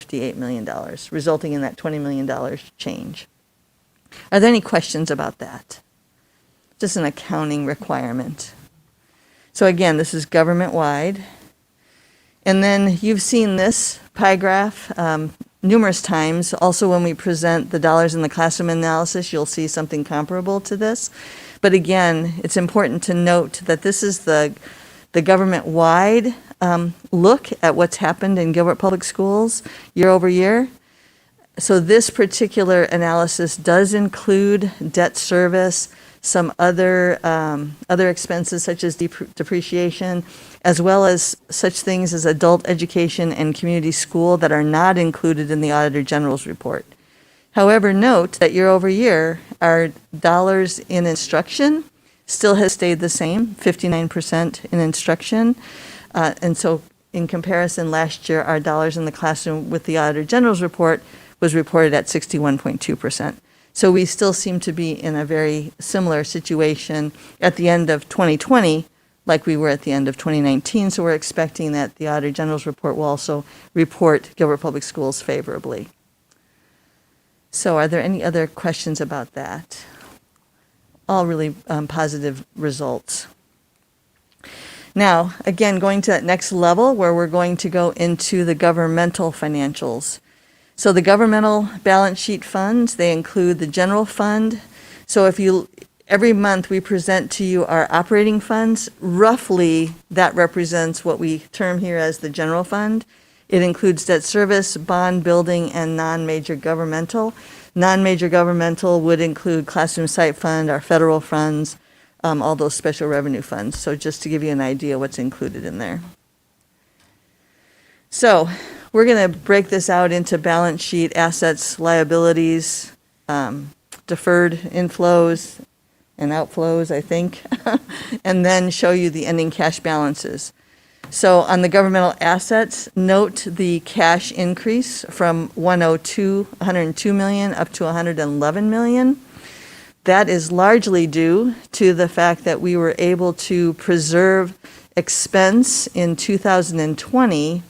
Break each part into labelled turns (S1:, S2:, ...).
S1: $58 million, resulting in that $20 million change. Are there any questions about that? Just an accounting requirement. So again, this is government-wide. And then you've seen this pie graph numerous times. Also, when we present the dollars in the classroom analysis, you'll see something comparable to this. But again, it's important to note that this is the government-wide look at what's happened in Gilbert Public Schools year over year. So this particular analysis does include debt service, some other expenses such as depreciation, as well as such things as adult education and community school that are not included in the Auditor General's report. However, note that year over year, our dollars in instruction still has stayed the same, 59% in instruction. And so in comparison, last year, our dollars in the classroom with the Auditor General's report was reported at 61.2%. So we still seem to be in a very similar situation at the end of 2020, like we were at the end of 2019. So we're expecting that the Auditor General's report will also report Gilbert Public Schools favorably. So are there any other questions about that? All really positive results. Now, again, going to that next level where we're going to go into the governmental financials. So the governmental balance sheet funds, they include the general fund. So every month we present to you our operating funds. Roughly, that represents what we term here as the general fund. It includes debt service, bond building, and non-major governmental. Non-major governmental would include classroom site fund, our federal funds, all those special revenue funds. So just to give you an idea what's included in there. So we're going to break this out into balance sheet, assets, liabilities, deferred inflows and outflows, I think, and then show you the ending cash balances. So on the governmental assets, note the cash increase from 102 million up to 111 million. That is largely due to the fact that we were able to preserve expense in 2020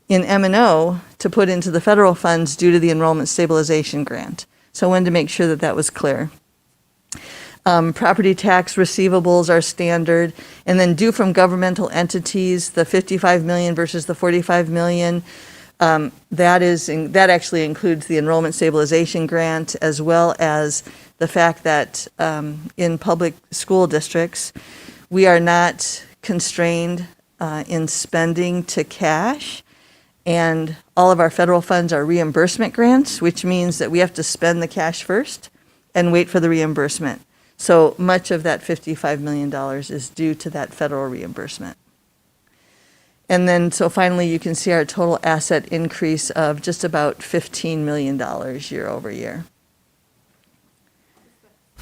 S1: in M&O to put into the federal funds due to the enrollment stabilization grant. So I wanted to make sure that that was clear. Property tax receivables are standard, and then due from governmental entities, the 55 million versus the 45 million, that actually includes the enrollment stabilization grant, as well as the fact that in public school districts, we are not constrained in spending to cash, and all of our federal funds are reimbursement grants, which means that we have to spend the cash first and wait for the reimbursement. So much of that $55 million is due to that federal reimbursement. And then, so finally, you can see our total asset increase of just about $15 million year over year.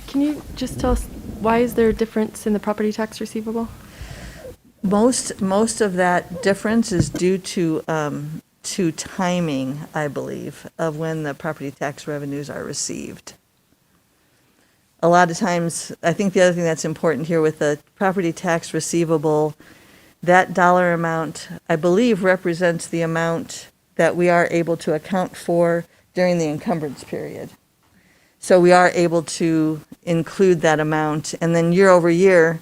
S2: Can you just tell us, why is there a difference in the property tax receivable?
S1: Most of that difference is due to timing, I believe, of when the property tax revenues are received. A lot of times, I think the other thing that's important here with the property tax receivable, that dollar amount, I believe, represents the amount that we are able to account for during the encumbrance period. So we are able to include that amount, and then year over year,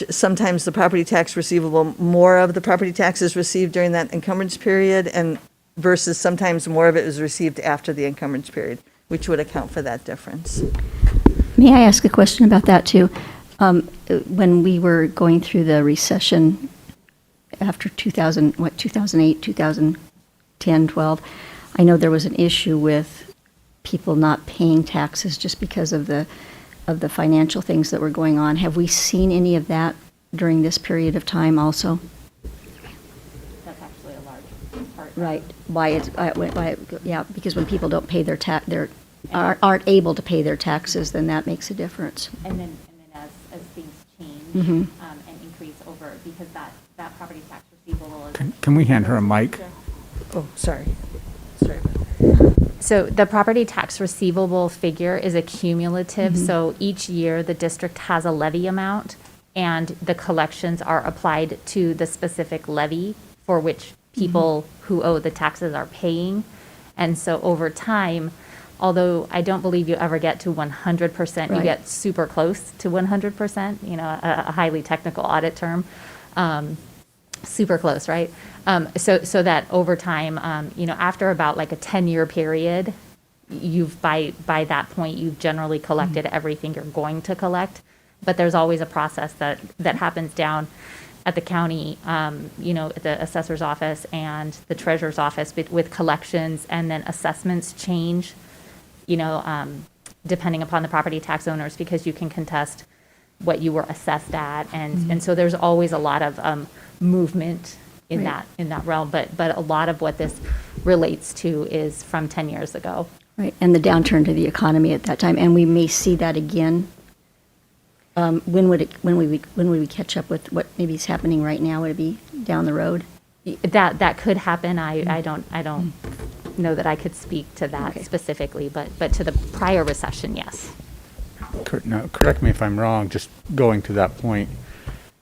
S1: sometimes the property tax receivable, more of the property tax is received during that encumbrance period, and versus sometimes more of it is received after the encumbrance period, which would account for that difference.
S3: May I ask a question about that too? When we were going through the recession after 2008, 2010, 12, I know there was an issue with people not paying taxes just because of the financial things that were going on. Have we seen any of that during this period of time also?
S4: That's actually a large part.
S3: Right. Yeah, because when people don't pay their aren't able to pay their taxes, then that makes a difference.
S4: And then as things change
S3: Mm-hmm.
S4: And increase over, because that property tax receivable is.
S5: Can we hand her a mic?
S1: Oh, sorry. Sorry about that.
S4: So the property tax receivable figure is a cumulative,
S3: Mm-hmm.
S4: so each year the district has a levy amount, and the collections are applied to the specific levy for which people who owe the taxes are paying. And so over time, although I don't believe you ever get to 100%, you
S3: Right.
S4: get super close to 100%, a highly technical audit term. Super close, right? So that over time, after about like a 10-year period, by that point, you've generally collected everything you're going to collect. But there's always a process that happens down at the county, at the assessor's office and the treasurer's office with collections, and then assessments change, depending upon the property tax owners, because you can contest what you were assessed at. And so there's always a lot of movement in
S3: Right.
S4: that realm. But a lot of what this relates to is from 10 years ago.
S3: Right, and the downturn to the economy at that time, and we may see that again. When would we catch up with what maybe is happening right now? Would it be down the road?
S4: That could happen. I don't know that I could speak to that
S3: Okay.
S4: specifically, but to the prior recession, yes.
S5: Now, correct me if I'm wrong, just going to that point,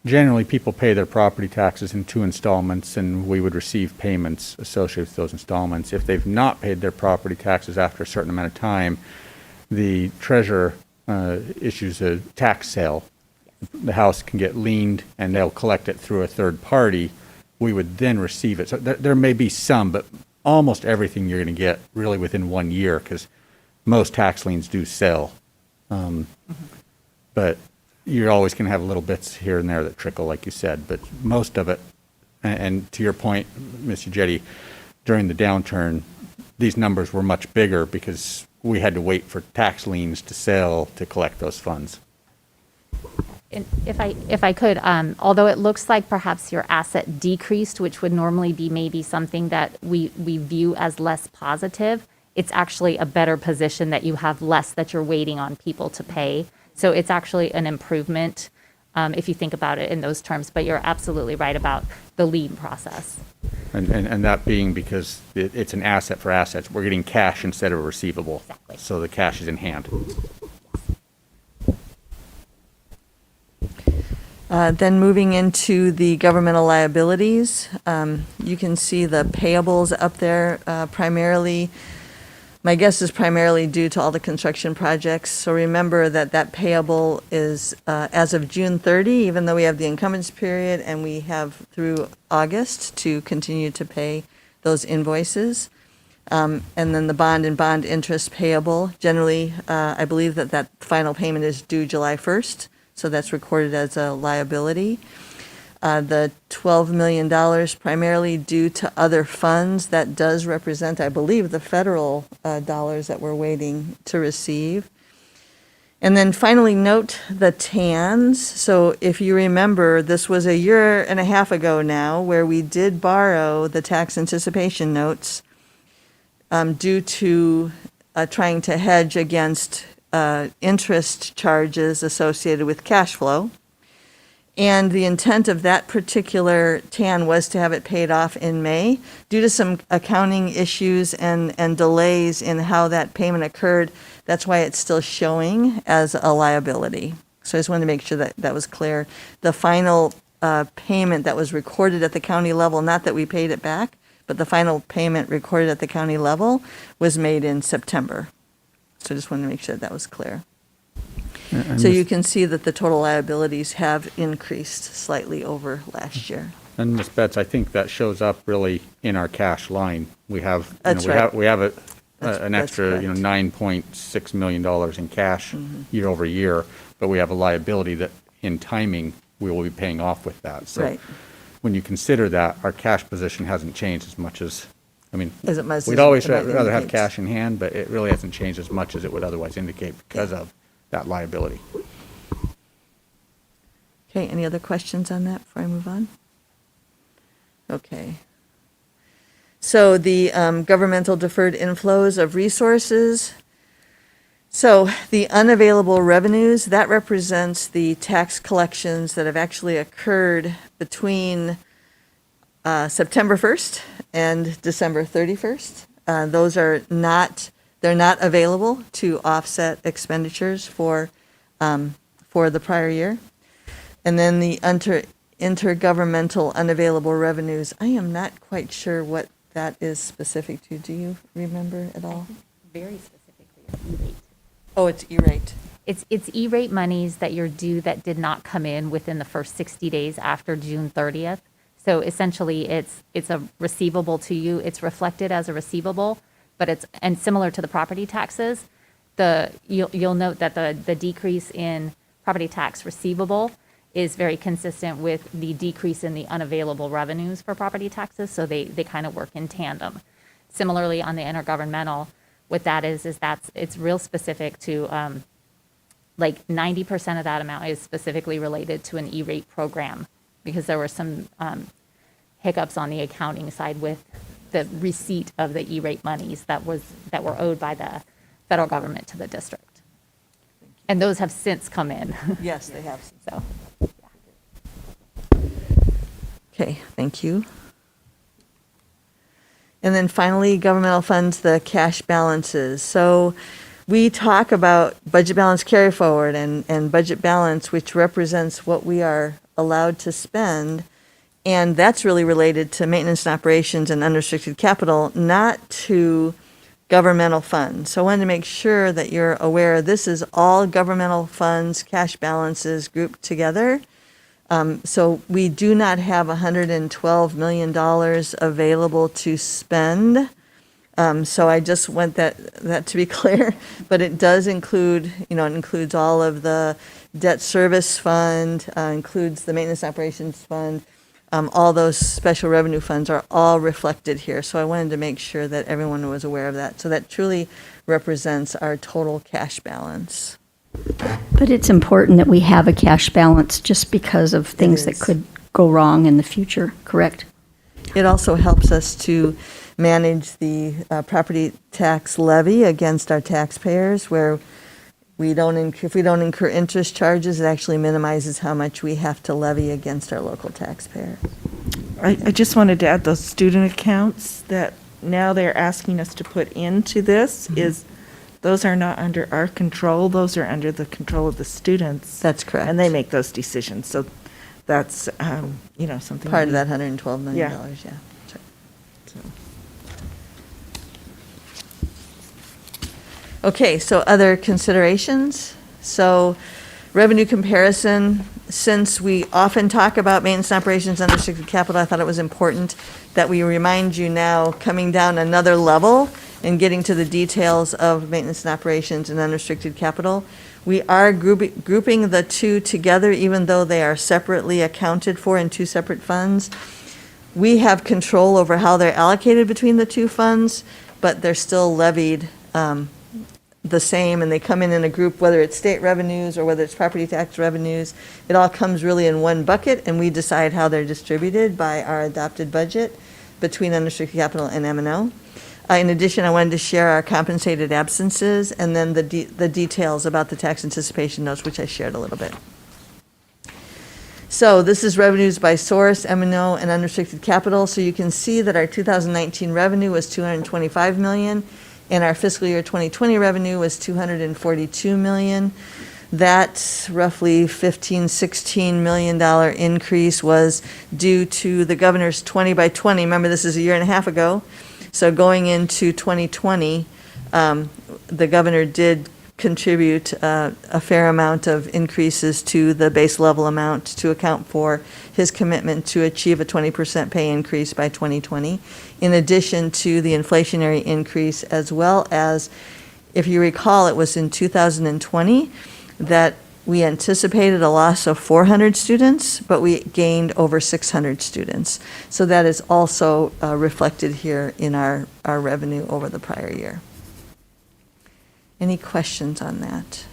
S5: generally people pay their property taxes in 2 installments, and we would receive payments associated with those installments. If they've not paid their property taxes after a certain amount of time, the treasurer issues a tax sale. The house can get liened, and they'll collect it through a third party. We would then receive it. So there may be some, but almost everything you're going to get really within 1 year, because most tax liens do sell. But you're always going to have little bits here and there that trickle, like you said. But most of it, and to your point, Ms. Ujetti, during the downturn, these numbers were much bigger because we had to wait for tax liens to sell to collect those funds.
S4: And if I could, although it looks like perhaps your asset decreased, which would normally be maybe something that we view as less positive, it's actually a better position that you have less that you're waiting on people to pay. So it's actually an improvement if you think about it in those terms. But you're absolutely right about the lien process.
S5: And that being because it's an asset for assets. We're getting cash instead of a receivable.
S4: Exactly.
S5: So the cash is in hand.
S1: Then moving into the governmental liabilities, you can see the payables up there primarily. My guess is primarily due to all the construction projects. So remember that payable is as of June 30, even though we have the encumbrance period and we have through August to continue to pay those invoices. And then the bond and bond interest payable, generally, I believe that final payment is due July 1st. So that's recorded as a liability. The $12 million primarily due to other funds. That does represent, I believe, the federal dollars that we're waiting to receive. And then finally, note the TANs. So if you remember, this was a year and a half ago now where we did borrow the tax anticipation notes due to trying to hedge against interest charges associated with cash flow. And the intent of that particular TAN was to have it paid off in May. Due to some accounting issues and delays in how that payment occurred, that's why it's still showing as a liability. So I just wanted to make sure that was clear. The final payment that was recorded at the county level, not that we paid it back, but the final payment recorded at the county level was made in September. So I just wanted to make sure that was clear. So you can see that the total liabilities have increased slightly over last year.
S5: And Ms. Betts, I think that shows up really in our cash line. We have,
S1: That's right.
S5: we have an
S1: That's
S5: extra,
S1: correct.
S5: $9.6 million in cash year over year, but we have a liability that in timing, we will be paying off with that. So
S1: Right.
S5: when you consider that, our cash position hasn't changed as much as,
S1: As it must-
S5: we'd always
S1: it might
S5: rather have
S1: indicate.
S5: cash in hand, but it really hasn't changed as much as it would otherwise indicate because of that liability.
S1: Okay, any other questions on that before I move on? Okay. So the governmental deferred inflows of resources. So the unavailable revenues, that represents the tax collections that have actually occurred between September 1st and December 31st. Those are not, they're not available to offset expenditures for the prior year. And then the intergovernmental unavailable revenues. I am not quite sure what that is specific to. Do you remember at all?
S4: Very specifically, it's E-rate.
S1: Oh, it's E-rate.
S4: It's E-rate monies that you're due that did not come in within the first 60 days after June 30th. So essentially, it's a receivable to you. It's reflected as a receivable, but and similar to the property taxes, you'll note that the decrease in property tax receivable is very consistent with the decrease in the unavailable revenues for property taxes. So they kind of work in tandem. Similarly, on the intergovernmental, what that is it's real specific to like 90% of that amount is specifically related to an E-rate program, because there were some hiccups on the accounting side with the receipt of the E-rate monies that were owed by the federal government to the district. And those have since come in.
S1: Yes, they have.
S4: So,
S1: Okay, thank you. And then finally, governmental funds, the cash balances. So we talk about budget balance carry forward and budget balance, which represents what we are allowed to spend. And that's really related to maintenance and operations and unrestricted capital, not to governmental funds. So I wanted to make sure that you're aware this is all governmental funds, cash balances grouped together. So we do not have $112 million available to spend. So I just want that to be clear, but it does include, it includes all of the debt service fund, includes the maintenance operations fund. All those special revenue funds are all reflected here. So I wanted to make sure that everyone was aware of that. So that truly represents our total cash balance.
S3: But it's important that we have a cash balance just because of things that
S1: is.
S3: could go wrong in the future, correct?
S1: It also helps us to manage the property tax levy against our taxpayers, where if we don't incur interest charges, it actually minimizes how much we have to levy against our local taxpayers.
S6: I just wanted to add those student accounts that now they're asking us to put into this those are not under our control. Those are under the control of the students.
S1: That's correct.
S6: And they make those decisions. So that's, something.
S1: Part of
S6: we-
S1: that $112 million,
S6: Yeah.
S1: yeah. That's right.
S6: so.
S1: Okay, so other considerations. So revenue comparison, since we often talk about maintenance and operations and unrestricted capital, I thought it was important that we remind you now, coming down another level and getting to the details of maintenance and operations and unrestricted capital. We are grouping the two together, even though they are separately accounted for in two separate funds. We have control over how they're allocated between the two funds, but they're still levied the same, and they come in a group, whether it's state revenues or whether it's property tax revenues. It all comes really in one bucket, and we decide how they're distributed by our adopted budget between unrestricted capital and M&O. In addition, I wanted to share our compensated absences and then the details about the tax anticipation notes, which I shared a little bit. So this is revenues by source, M&O, and unrestricted capital. So you can see that our 2019 revenue was $225 million, and our fiscal year 2020 revenue was $242 million. That roughly $16 million increase was due to the governor's 20 by 20. Remember, this is a year and a half ago. So going into 2020, the governor did contribute a fair amount of increases to the base level amount to account for his commitment to achieve a 20% pay increase by 2020, in addition to the inflationary increase, as well as, if you recall, it was in 2020 that we anticipated a loss of 400 students, but we gained over 600 students. So that is also reflected here in our revenue over the prior year. Any questions on that?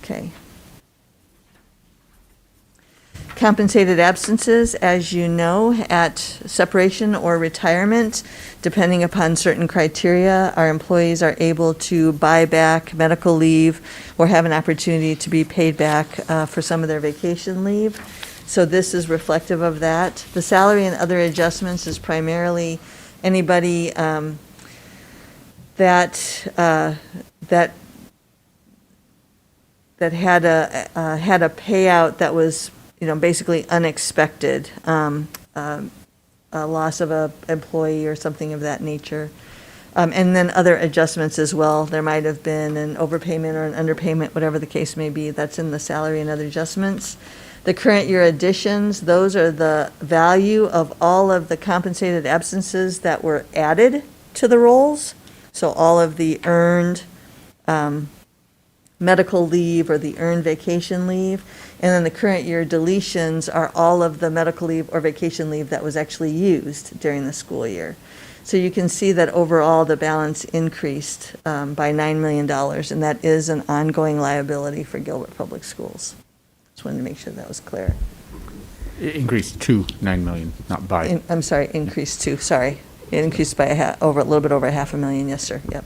S1: Okay. Compensated absences, as you know, at separation or retirement, depending upon certain criteria, our employees are able to buy back medical leave or have an opportunity to be paid back for some of their vacation leave. So this is reflective of that. The salary and other adjustments is primarily anybody that that had a payout that was, basically unexpected, a loss of a employee or something of that nature. And then other adjustments as well. There might have been an overpayment or an underpayment, whatever the case may be. That's in the salary and other adjustments. The current year additions, those are the value of all of the compensated absences that were added to the rolls. So all of the earned medical leave or the earned vacation leave. And then the current year deletions are all of the medical leave or vacation leave that was actually used during the school year. So you can see that overall the balance increased by $9 million, and that is an ongoing liability for Gilbert Public Schools. Just wanted to make sure that was clear.
S5: It increased to 9 million, not by.
S1: I'm sorry, increased to, sorry. It increased by a little bit over $500,000, yes, sir, yep.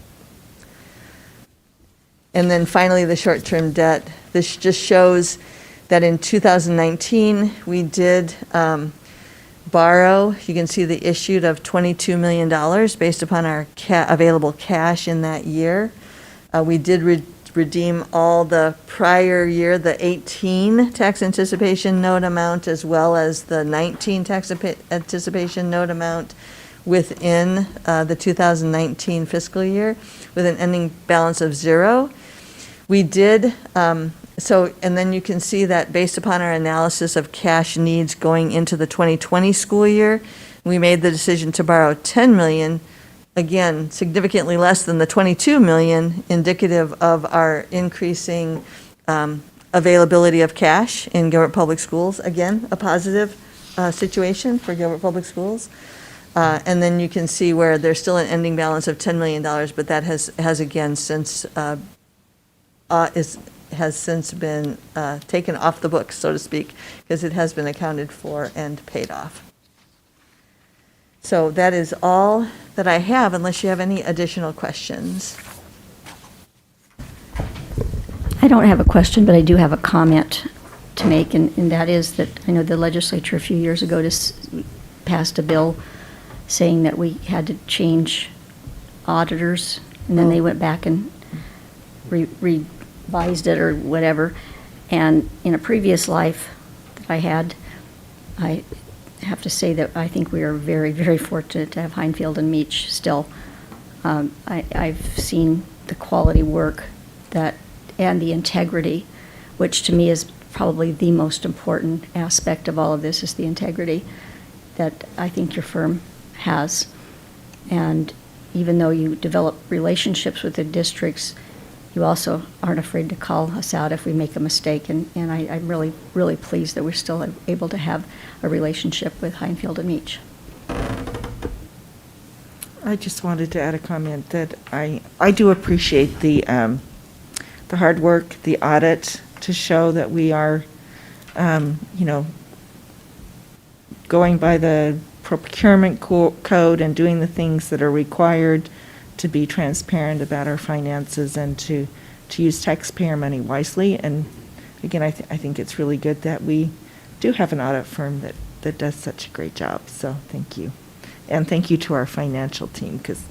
S1: And then finally, the short-term debt. This just shows that in 2019, we did borrow. You can see the issued of $22 million based upon our available cash in that year. We did redeem all the prior year, the 18 tax anticipation note amount, as well as the 19 tax anticipation note amount within the 2019 fiscal year, with an ending balance of 0. We did, and then you can see that based upon our analysis of cash needs going into the 2020 school year, we made the decision to borrow $10 million, again, significantly less than the $22 million, indicative of our increasing availability of cash in Gilbert Public Schools. Again, a positive situation for Gilbert Public Schools. And then you can see where there's still an ending balance of $10 million, but that has again since has since been taken off the books, so to speak, because it has been accounted for and paid off. So that is all that I have, unless you have any additional questions.
S3: I don't have a question, but I do have a comment to make, and that is that I know the legislature a few years ago passed a bill saying that we had to change auditors, and then they went back and revised it or whatever. And in a previous life that I had, I have to say that I think we are very, very fortunate to have Heinfield and Meach still. I've seen the quality work and the integrity, which to me is probably the most important aspect of all of this, is the integrity that I think your firm has. And even though you develop relationships with the districts, you also aren't afraid to call us out if we make a mistake. And I'm really, really pleased that we're still able to have a relationship with Heinfield and Meach.
S6: I just wanted to add a comment that I do appreciate the hard work, the audit, to show that we are, going by the procurement code and doing the things that are required to be transparent about our finances and to use taxpayer money wisely. And again, I think it's really good that we do have an audit firm that does such a great job. So thank you. And thank you to our financial team, because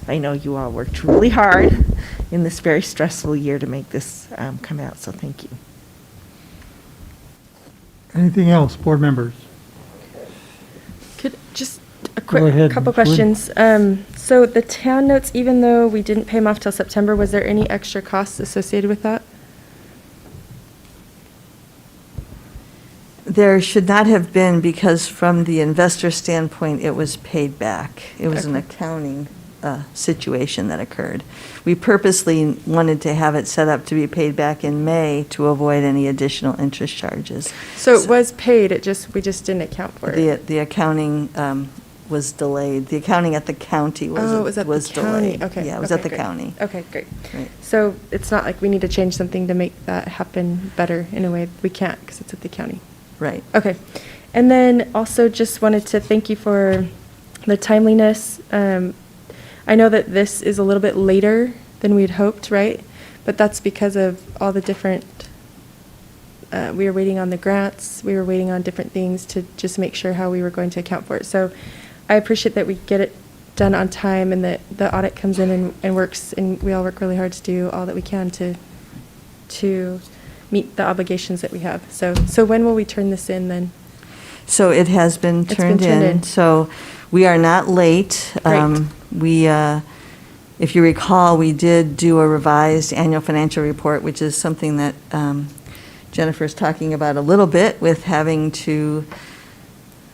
S6: I know you all worked really hard in this very stressful year to make this come out. So thank you.
S7: Anything else, board members?
S2: Could just a
S7: Go
S2: quick
S7: ahead,
S2: couple
S7: Lynn.
S2: questions. So the town notes, even though we didn't pay them off till September, was there any extra costs associated with that?
S1: There should not have been, because from the investor standpoint, it was paid back. It was an
S2: Okay.
S1: accounting situation that occurred. We purposely wanted to have it set up to be paid back in May to avoid any additional interest charges.
S2: So it was paid, we just didn't account for it.
S1: The accounting was delayed. The accounting at the county was
S2: Oh, it was at the county,
S1: delayed.
S2: okay.
S1: Yeah, it was
S2: okay,
S1: at the
S2: great.
S1: county.
S2: Okay, great.
S1: Right.
S2: So it's not like we need to change something to make that happen better in a way. We can't, because it's at the county.
S1: Right.
S2: Okay. And then also just wanted to thank you for the timeliness. I know that this is a little bit later than we'd hoped, right? But that's because of all the different, we were waiting on the grants, we were waiting on different things to just make sure how we were going to account for it. So I appreciate that we get it done on time and that the audit comes in and works, and we all work really hard to do all that we can to meet the obligations that we have. So when will we turn this in then?
S1: So it has been
S2: It's been
S1: turned
S2: turned
S1: in.
S2: in.
S1: So we are not late.
S2: Great.
S1: We, if you recall, we did do a revised annual financial report, which is something that Jennifer's talking about a little bit, with having to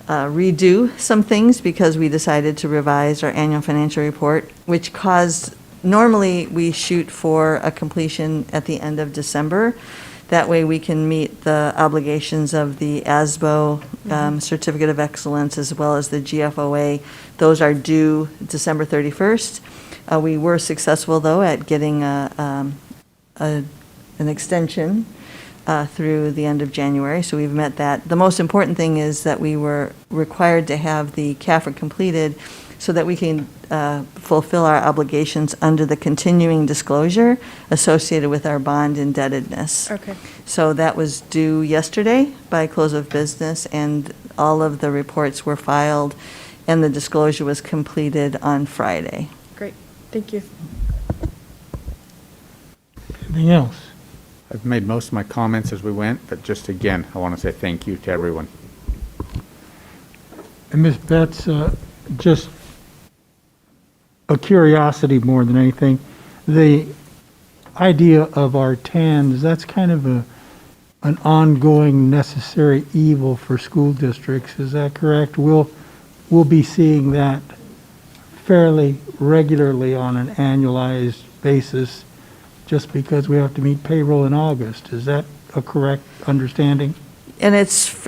S1: redo some things because we decided to revise our annual financial report, which caused, normally we shoot for a completion at the end of December. That way we can meet the obligations of the ASBO Certificate of Excellence as well as the GFOA. Those are due December 31st. We were successful, though, at getting an extension through the end of January, so we've met that. The most important thing is that we were required to have the CAFR completed so that we can fulfill our obligations under the continuing disclosure associated with our bond indebtedness.
S2: Okay.
S1: So that was due yesterday by close of business, and all of the reports were filed, and the disclosure was completed on Friday.
S2: Great. Thank you.
S7: Anything else?
S5: I've made most of my comments as we went, but just again, I want to say thank you to everyone.
S7: And Ms. Betts, just a curiosity more than anything, the idea of our TANs, that's kind of an ongoing necessary evil for school districts, is that correct? We'll be seeing that fairly regularly on an annualized basis just because we have to meet payroll in August. Is that a correct understanding?
S1: And it's,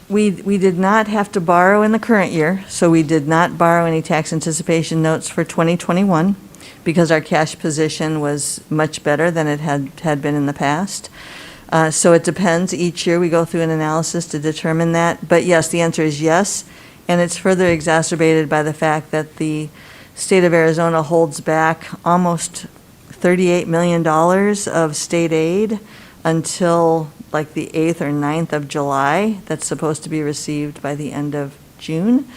S1: we did not have to borrow in the current year, so we did not borrow any tax anticipation notes for 2021 because our cash position was much better than it had been in the past. So it depends. Each year we go through an analysis to determine that. But yes, the answer is yes. And it's further exacerbated by the fact that the state of Arizona holds back almost $38 million of state aid until like the 8th or 9th of July. That's supposed to be received by the end of June.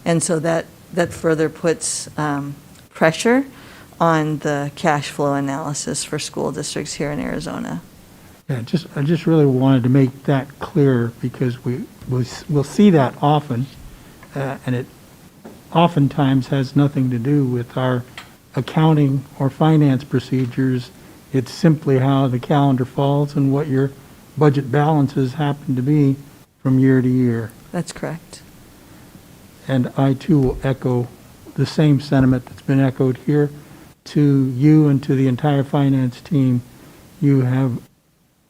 S1: And so that further puts pressure on the cash flow analysis for school districts here in Arizona.
S7: Yeah, I just really wanted to make that clear because we'll see that often, and it oftentimes has nothing to do with our accounting or finance procedures. It's simply how the calendar falls and what your budget balances happen to be from year to year.
S1: That's correct.
S7: And I too will echo the same sentiment that's been echoed here to you and to the entire finance team. You have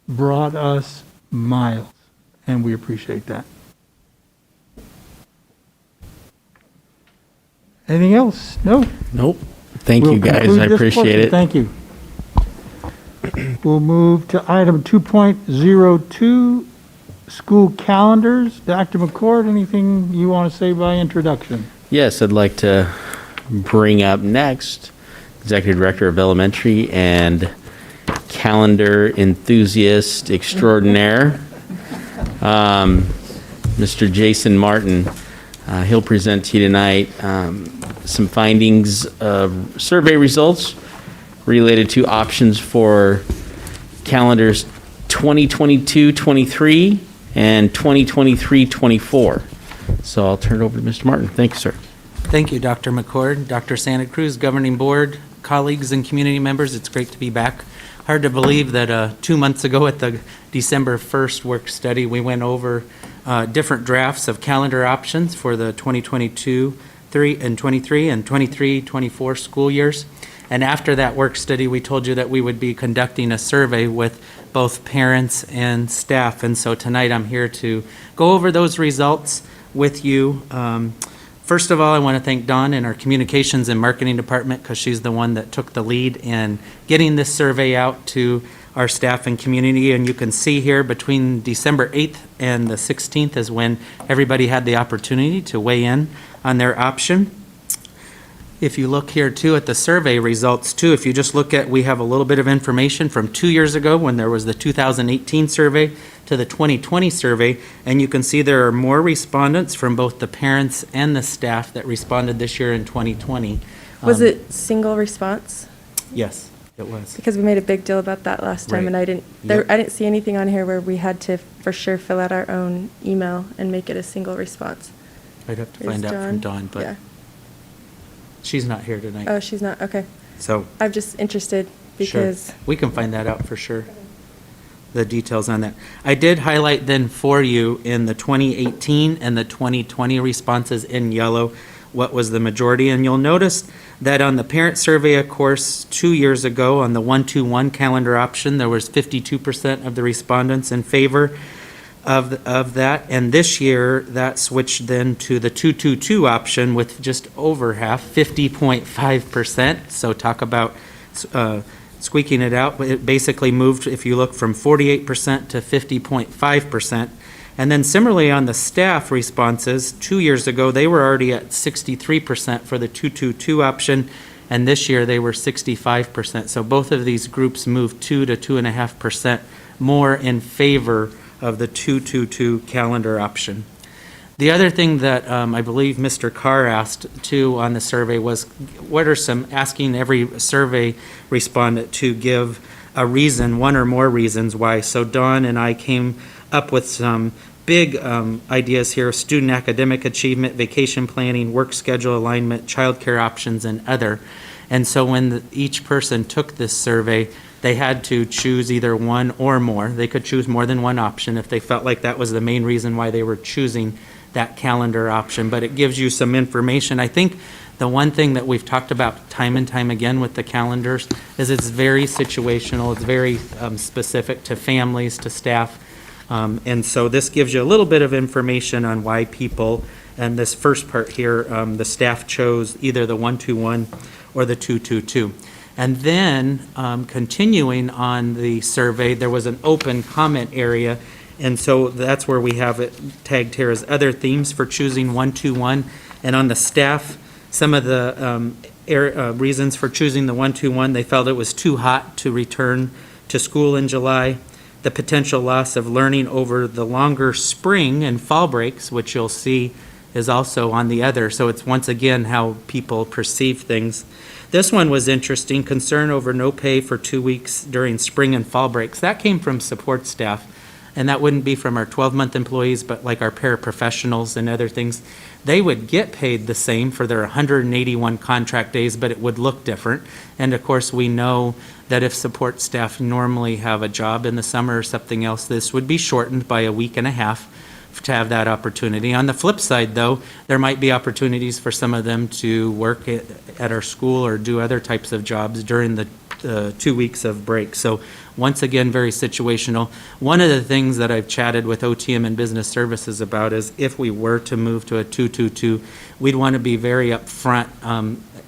S7: brought us miles, and we appreciate that. Anything else? No?
S8: Nope. Thank
S7: We'll
S8: you, guys.
S7: conclude
S8: I
S7: this
S8: appreciate
S7: portion.
S8: it.
S7: Thank you. We'll move to item 2.02, school calendars. Dr. McCord, anything you want to say by introduction?
S8: Yes, I'd like to bring up next Executive Director of Elementary and calendar enthusiast extraordinaire, Mr. Jason Martin. He'll present to you tonight some findings of survey results related to options for calendars 2022-23 and 2023-24. So I'll turn it over to Mr. Martin. Thank you, sir.
S9: Thank you, Dr. McCord, Dr. Santa Cruz, Governing Board, colleagues and community members. It's great to be back. Hard to believe that 2 months ago at the December 1st work study, we went over different drafts of calendar options for the 2022-23 and 23-24 school years. And after that work study, we told you that we would be conducting a survey with both parents and staff. And so tonight I'm here to go over those results with you. First of all, I want to thank Dawn and our communications and marketing department because she's the one that took the lead in getting this survey out to our staff and community. And you can see here between December 8th and the 16th is when everybody had the opportunity to weigh in on their option. If you look here too at the survey results too, if you just look at, we have a little bit of information from 2 years ago when there was the 2018 survey to the 2020 survey, and you can see there are more respondents from both the parents and the staff that responded this year in 2020.
S2: Was it single response?
S9: Yes. It was.
S2: Because we made a big deal about that last time,
S9: Right.
S2: and I didn't,
S9: Yep.
S2: I didn't see anything on here where we had to for sure fill out our own email and make it a single response.
S9: I'd have to
S2: Is
S9: find out from
S2: Dawn?
S9: Dawn, but
S2: Yeah.
S9: she's not here tonight.
S2: Oh, she's not, okay.
S9: So,
S2: I'm just interested
S9: sure,
S2: because,
S9: we can find that out for sure. The details on that. I did highlight then for you in the 2018 and the 2020 responses in yellow what was the majority. And you'll notice that on the parent survey, of course, 2 years ago on the 1-2-1 calendar option, there was 52% of the respondents in favor of that. And this year, that switched then to the 2-2-2 option with just over half, 50.5%. So talk about squeaking it out. It basically moved, if you look, from 48% to 50.5%. And then similarly on the staff responses, 2 years ago, they were already at 63% for the 2-2-2 option, and this year they were 65%. So both of these groups moved 2 to 2.5% more in favor of the 2-2-2 calendar option. The other thing that I believe Mr. Carr asked too on the survey was, what are some, asking every survey respondent to give a reason, one or more reasons why. So Dawn and I came up with some big ideas here: student academic achievement, vacation planning, work schedule alignment, childcare options, and other. And so when each person took this survey, they had to choose either one or more. They could choose more than one option if they felt like that was the main reason why they were choosing that calendar option. But it gives you some information. I think the one thing that we've talked about time and time again with the calendars is it's very situational. It's very specific to families, to staff. And so this gives you a little bit of information on why people, and this first part here, the staff chose either the 1-2-1 or the 2-2-2. And then, continuing on the survey, there was an open comment area, and so that's where we have it tagged here as other themes for choosing 1-2-1. And on the staff, some of the reasons for choosing the 1-2-1, they felt it was too hot to return to school in July. The potential loss of learning over the longer spring and fall breaks, which you'll see is also on the other. So it's once again how people perceive things. This one was interesting: concern over no pay for 2 weeks during spring and fall breaks. That came from support staff, and that wouldn't be from our 12-month employees, but like our paraprofessionals and other things. They would get paid the same for their 181 contract days, but it would look different. And of course, we know that if support staff normally have a job in the summer or something else, this would be shortened by a week and a half to have that opportunity. On the flip side, though, there might be opportunities for some of them to work at our school or do other types of jobs during the 2 weeks of break. So once again, very situational. One of the things that I've chatted with OTM and Business Services about is if we were to move to a 2-2-2, we'd want to be very upfront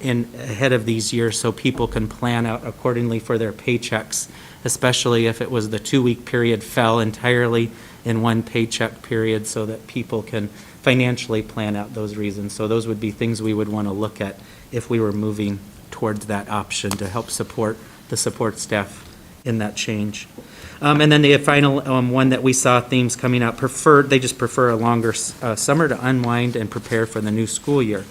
S9: ahead of these years so people can plan out accordingly for their paychecks, especially if it was the 2-week period fell entirely in one paycheck period, so that people can financially plan out those reasons. So those would be things we would want to look at if we were moving towards that option to help support the support staff in that change. And then the final one that we saw themes coming out, they just prefer a longer summer to unwind and prepare for the new school year.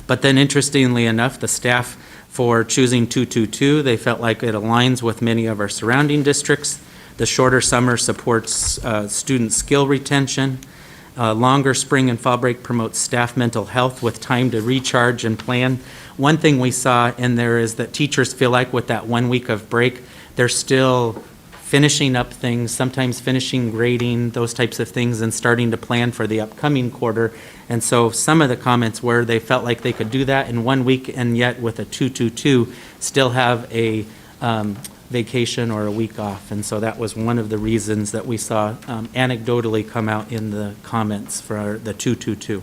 S9: But then interestingly enough, the staff for choosing 2-2-2, they felt like it aligns with many of our surrounding districts. The shorter summer supports student skill retention. Longer spring and fall break promotes staff mental health with time to recharge and plan. One thing we saw in there is that teachers feel like with that 1 week of break, they're still finishing up things, sometimes finishing grading, those types of things, and starting to plan for the upcoming quarter. And so some of the comments were they felt like they could do that in 1 week, and yet with a 2-2-2 still have a vacation or a week off. And so that was one of the reasons that we saw anecdotally come out in the comments for the 2-2-2.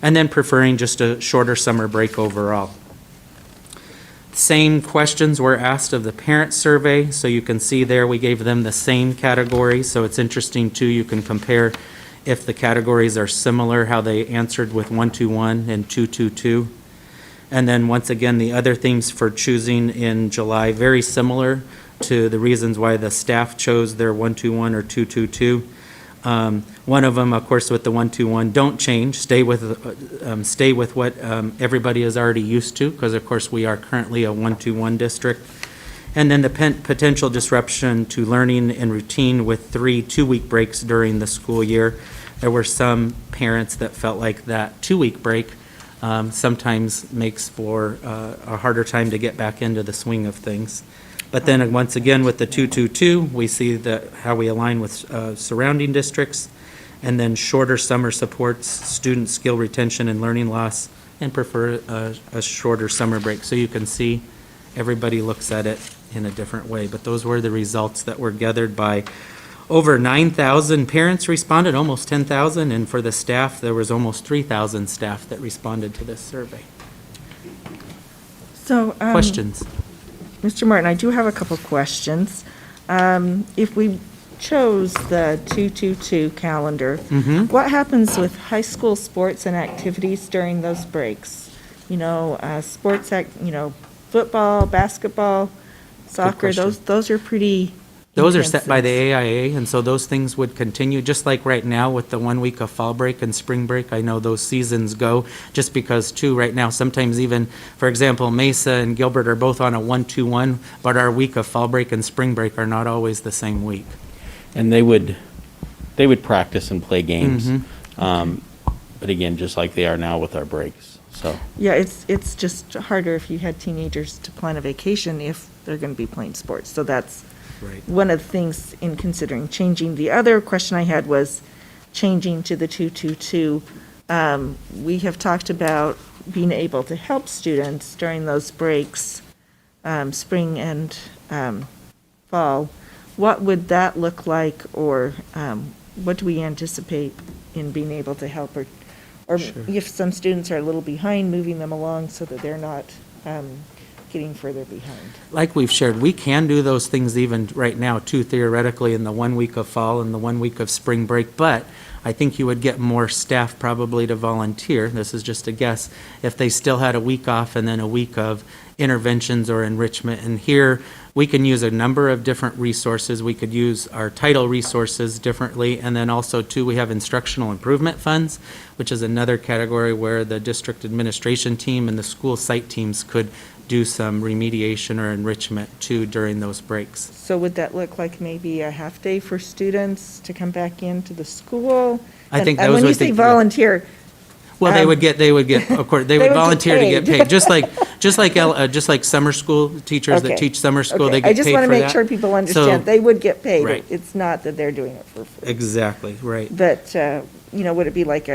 S9: And then preferring just a shorter summer break overall. Same questions were asked of the parent survey, so you can see there we gave them the same categories. So it's interesting too, you can compare if the categories are similar, how they answered with 1-2-1 and 2-2-2. And then once again, the other themes for choosing in July, very similar to the reasons why the staff chose their 1-2-1 or 2-2-2. One of them, of course, with the 1-2-1, don't change, stay with what everybody is already used to, because of course we are currently a 1-2-1 district. And then the potential disruption to learning and routine with 3 2-week breaks during the school year. There were some parents that felt like that 2-week break sometimes makes for a harder time to get back into the swing of things. But then once again, with the 2-2-2, we see how we align with surrounding districts, and then shorter summer supports student skill retention and learning loss, and prefer a shorter summer break. So you can see everybody looks at it in a different way. But those were the results that were gathered by over 9,000 parents responded, almost 10,000, and for the staff, there was almost 3,000 staff that responded to this survey.
S6: So,
S9: Questions?
S6: Mr. Martin, I do have a couple questions. If we chose the 2-2-2 calendar, what happens with high school sports and activities during those breaks? You know, football, basketball, soccer,
S9: question.
S6: those are pretty
S9: Those are set by
S6: intensive.
S9: the AIA, and so those things would continue, just like right now with the 1 week of fall break and spring break. I know those seasons go, just because too, right now, sometimes even, for example, Mesa and Gilbert are both on a 1-2-1, but our week of fall break and spring break are not always the same week.
S8: And they would practice and play games. But again, just like they are now with our breaks, so.
S6: Yeah, it's just harder if you had teenagers to plan a vacation if they're going to be playing sports. So that's
S9: Right.
S6: one of the things in considering changing. The other question I had was changing to the 2-2-2. We have talked about being able to help students during those breaks, spring and fall. What would that look like, or what do we anticipate in being able to help, or if some students are a little behind, moving them along so that they're not getting further behind?
S9: Like we've shared, we can do those things even right now too, theoretically, in the 1 week of fall and the 1 week of spring break, but I think you would get more staff probably to volunteer, this is just a guess, if they still had a week off and then a week of interventions or enrichment. And here, we can use a number of different resources. We could use our title resources differently, and then also too, we have instructional improvement funds, which is another category where the district administration team and the school site teams could do some remediation or enrichment too during those breaks.
S6: So would that look like maybe a half day for students to come back into the school?
S9: I think
S6: And
S9: those
S6: when you
S9: would
S6: say
S9: be-
S6: volunteer,
S9: Well, they would get, of course, they
S6: They
S9: would
S6: would get
S9: volunteer to get
S6: paid.
S9: paid, just like summer school teachers that
S6: Okay.
S9: teach summer school,
S6: okay,
S9: they get
S6: I
S9: paid for
S6: just want to make
S9: that.
S6: sure people
S9: So-
S6: understand, they would get paid.
S9: Right.
S6: It's not that they're doing it for free.
S9: Exactly, right.
S6: But, would it be like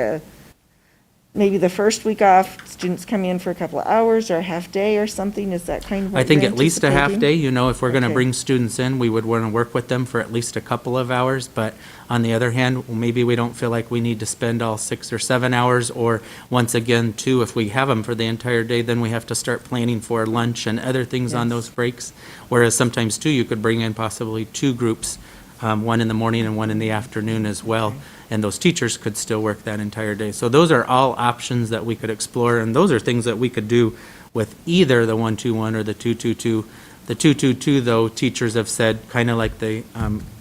S6: maybe the first week off, students come in for a couple of hours or a half day or something? Is that kind of what
S9: I think
S6: you're
S9: at least a half
S6: anticipating?
S9: day, if we're going to
S6: Okay.
S9: bring students in, we would want to work with them for at least a couple of hours. But on the other hand, maybe we don't feel like we need to spend all 6 or 7 hours. Or once again, too, if we have them for the entire day, then we have to start planning for lunch and other things on
S6: Yes.
S9: those breaks. Whereas sometimes, too, you could bring in possibly 2 groups, one in the morning and one in the afternoon as well. And those teachers could still work that entire day. So those are all options that we could explore, and those are things that we could do with either the 1-2-1 or the 2-2-2. The 2-2-2, though, teachers have said, kind of like they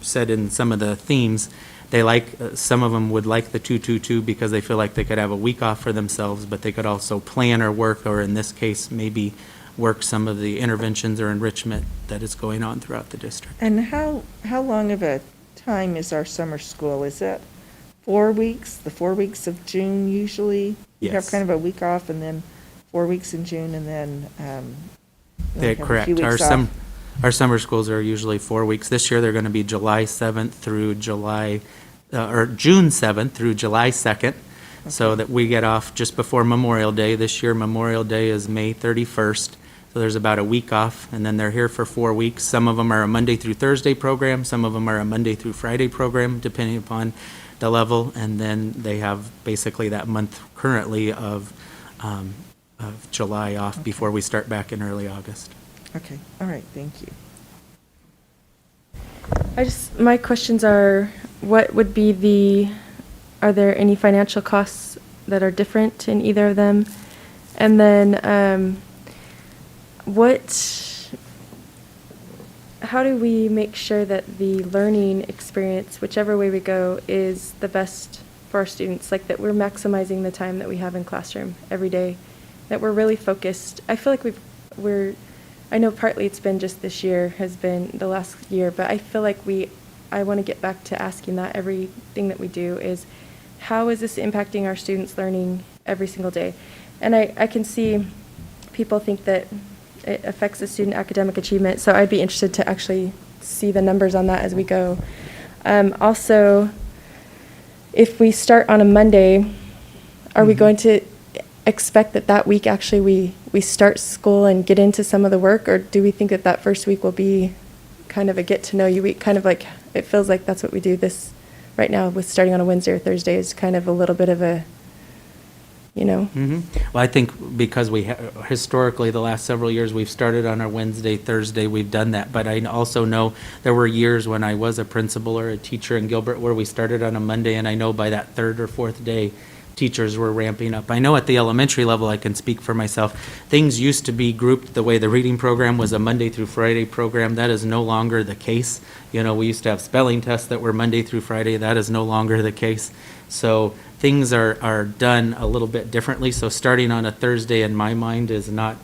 S9: said in some of the themes, they like, some of them would like the 2-2-2 because they feel like they could have a week off for themselves, but they could also plan or work, or in this case, maybe work some of the interventions or enrichment that is going on throughout the district.
S6: And how long of a time is our summer school? Is it 4 weeks, the 4 weeks of June usually? You have
S9: Yes.
S6: kind of a week off and then 4 weeks in June and then,
S9: They're
S6: have a few
S9: correct.
S6: weeks off.
S9: Our summer schools are usually 4 weeks. This year, they're going to be July 7th through June 7th through July 2nd, so that we get off just before Memorial Day. This year, Memorial Day is May 31st, so there's about a week off, and then they're here for 4 weeks. Some of them are a Monday through Thursday program, some of them are a Monday through Friday program, depending upon the level, and then they have basically that month currently of July off before we start back in early August.
S6: Okay, all right, thank you.
S2: My questions are, what would be are there any financial costs that are different in either of them? And then, how do we make sure that the learning experience, whichever way we go, is the best for our students? Like that we're maximizing the time that we have in classroom every day, that we're really focused. I feel like I know partly it's been just this year, has been the last year, but I feel like I want to get back to asking that everything that we do is, how is this impacting our students' learning every single day? And I can see people think that it affects the student academic achievement, so I'd be interested to actually see the numbers on that as we go. Also, if we start on a Monday, are we going to expect that week actually we start school and get into some of the work, or do we think that first week will be kind of a get-to-know-you week, kind of like, it feels like that's what we do this right now with starting on a Wednesday or Thursday is kind of a little bit of a,
S9: Well, I think because historically, the last several years, we've started on our Wednesday, Thursday, we've done that. But I also know there were years when I was a principal or a teacher in Gilbert where we started on a Monday, and I know by that third or fourth day, teachers were ramping up. I know at the elementary level, I can speak for myself, things used to be grouped the way the reading program was a Monday through Friday program. That is no longer the case. We used to have spelling tests that were Monday through Friday. That is no longer the case. So things are done a little bit differently. So starting on a Thursday, in my mind, is not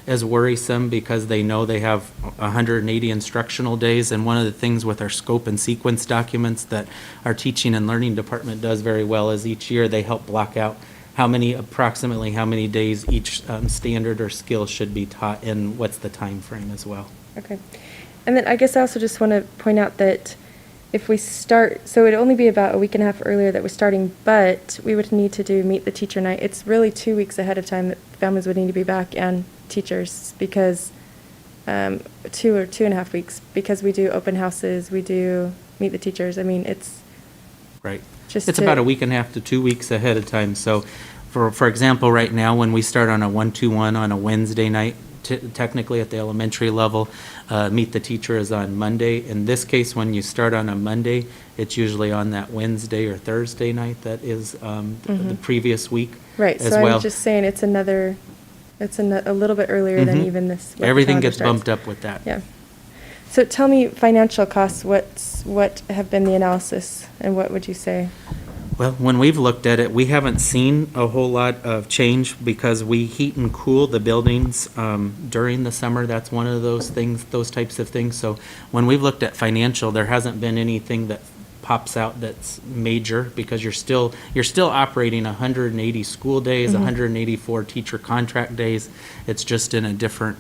S9: as worrisome because they know they have 180 instructional days. And one of the things with our scope and sequence documents that our teaching and learning department does very well is each year they help block out approximately how many days each standard or skill should be taught and what's the time frame as well.
S2: Okay. And then I guess I also just want to point out that if we start, so it'd only be about a week and a half earlier that we're starting, but we would need to do meet the teacher night. It's really 2 weeks ahead of time that families would need to be back and teachers because 2 or 2.5 weeks because we do open houses, we do meet the teachers. I mean, it's
S9: Right.
S2: just
S9: It's about a week and a half to 2 weeks ahead of time. So for example, right now, when we start on a 1-2-1 on a Wednesday night, technically at the elementary level, meet the teacher is on Monday. In this case, when you start on a Monday, it's usually on that Wednesday or Thursday night that is the previous week
S2: right.
S9: as
S2: So
S9: well.
S2: I'm just saying it's a little bit earlier than even this. what the
S9: Everything
S2: calendar
S9: gets
S2: starts.
S9: bumped up with that.
S2: Yeah. So tell me financial costs, what have been the analysis and what would you say?
S9: Well, when we've looked at it, we haven't seen a whole lot of change because we heat and cool the buildings during the summer. That's one of those things, those types of things. So when we've looked at financial, there hasn't been anything that pops out that's major because you're still operating 180 school days, 184 teacher contract days. It's just in a different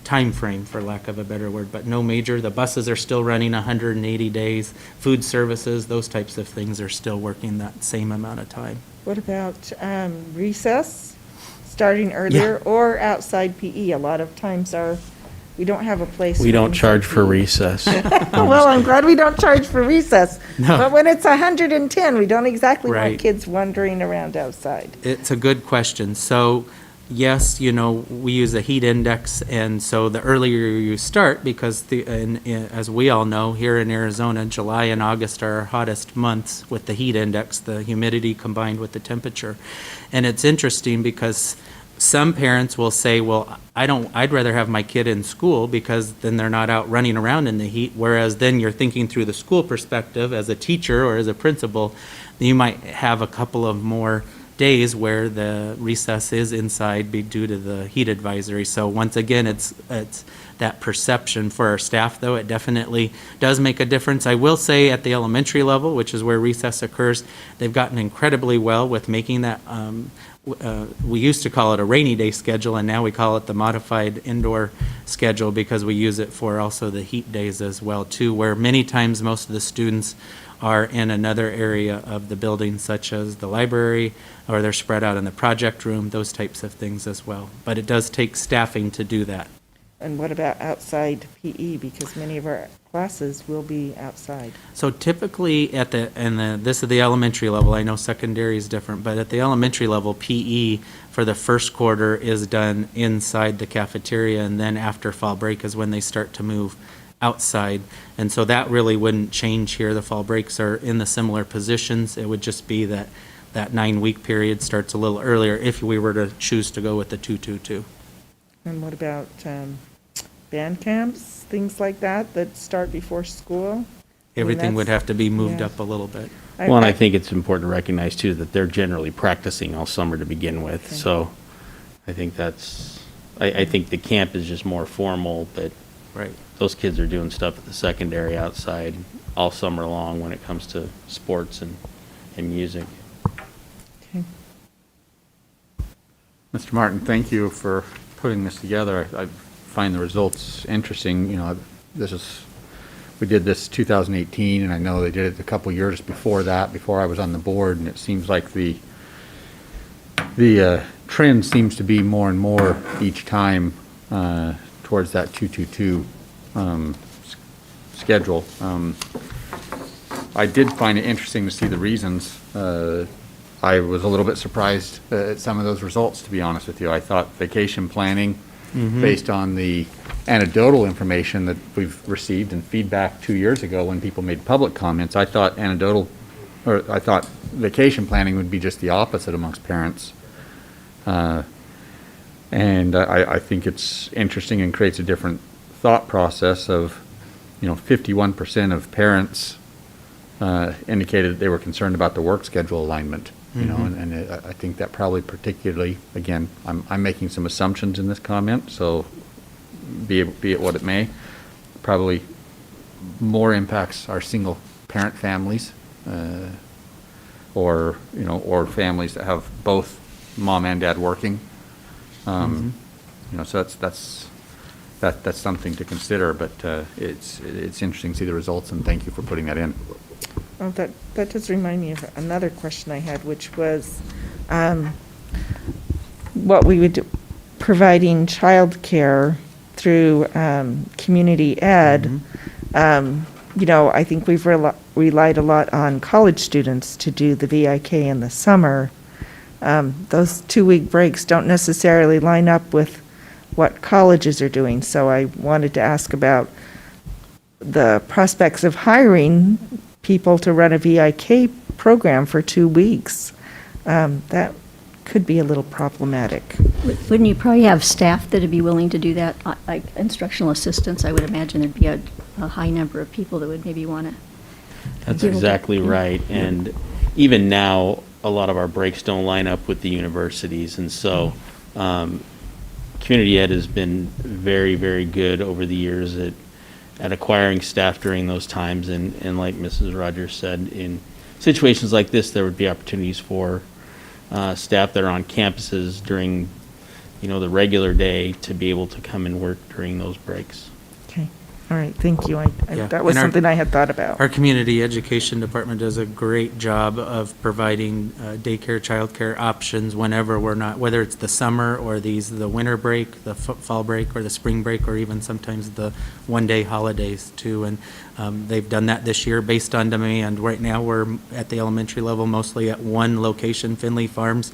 S9: time frame, for lack of a better word, but no major. The buses are still running 180 days. Food services, those types of things are still working that same amount of time.
S6: What about recess, starting earlier, or outside PE? A lot of times we don't have a place.
S8: We
S6: for
S8: don't
S6: inside
S8: charge for
S6: PE.
S8: recess.
S6: Well, I'm glad we don't charge for recess.
S9: No.
S6: But when it's 110, we don't exactly
S9: Right.
S6: want kids wandering around outside.
S9: It's a good question. So, yes, we use a heat index, and so the earlier you start, because as we all know, here in Arizona, July and August are our hottest months with the heat index, the humidity combined with the temperature. And it's interesting because some parents will say, well, I'd rather have my kid in school because then they're not out running around in the heat, whereas then you're thinking through the school perspective as a teacher or as a principal, you might have a couple of more days where the recess is inside due to the heat advisory. So once again, it's that perception for our staff, though. It definitely does make a difference. I will say at the elementary level, which is where recess occurs, they've gotten incredibly well with making that, we used to call it a rainy day schedule, and now we call it the modified indoor schedule because we use it for also the heat days as well, too, where many times most of the students are in another area of the building, such as the library, or they're spread out in the project room, those types of things as well. But it does take staffing to do that.
S6: And what about outside PE? Because many of our classes will be outside.
S9: So typically this is the elementary level, I know secondary is different, but at the elementary level, PE for the first quarter is done inside the cafeteria, and then after fall break is when they start to move outside. And so that really wouldn't change here. The fall breaks are in the similar positions. It would just be that 9-week period starts a little earlier if we were to choose to go with the 2-2-2.
S6: And what about band camps, things like that, that start before school.
S9: Everything would
S6: that's-
S9: have to be moved
S6: yeah.
S9: up a little bit.
S8: Well, and I think it's important to recognize too that they're generally practicing all summer to begin with.
S6: Okay.
S8: So I think I think the camp is just more formal, but
S9: Right.
S8: those kids are doing stuff at the secondary outside all summer long when it comes to sports and music.
S6: Okay.
S5: Mr. Martin, thank you for putting this together. I find the results interesting. You know, we did this 2018, and I know they did it a couple years before that, before I was on the board, and it seems like the trend seems to be more and more each time towards that 222 schedule. I did find it interesting to see the reasons. I was a little bit surprised at some of those results, to be honest with you. I thought vacation planning, based on the anecdotal information that we've received and feedback 2 years ago when people made public comments, I thought vacation planning would be just the opposite amongst parents. And I think it's interesting and creates a different thought process of, 51% of parents indicated that they were concerned about the work schedule alignment, and I think that probably particularly, again, I'm making some assumptions in this comment, so be it what it may, probably more impacts our single parent families, or families that have both mom and dad working. So that's something to consider, but it's interesting to see the results, and thank you for putting that in.
S6: Oh, that does remind me of another question I had, which was what we would do, providing childcare through community ed. I think we've relied a lot on college students to do the VIK in the summer. Those 2-week breaks don't necessarily line up with what colleges are doing, so I wanted to ask about the prospects of hiring people to run a VIK program for 2 weeks. That could be a little problematic.
S3: Wouldn't you probably have staff that'd be willing to do that, like instructional assistants? I would imagine there'd be a high number of people that would maybe want to.
S8: That's exactly right. And even now, a lot of our breaks don't line up with the universities. And so community ed has been very, very good over the years at acquiring staff during those times. And like Mrs. Rogers said, in situations like this, there would be opportunities for staff that are on campuses during, the regular day to be able to come and work during those breaks.
S6: Okay, all right, thank you.
S9: Yeah,
S6: That was
S9: and our-
S6: something I had thought about.
S9: Our community education department does a great job of providing daycare, childcare options whenever we're not, whether it's the summer or the winter break, the fall break, or the spring break, or even sometimes the one-day holidays too. And they've done that this year based on demand. Right now, we're at the elementary level mostly at one location, Finley Farms.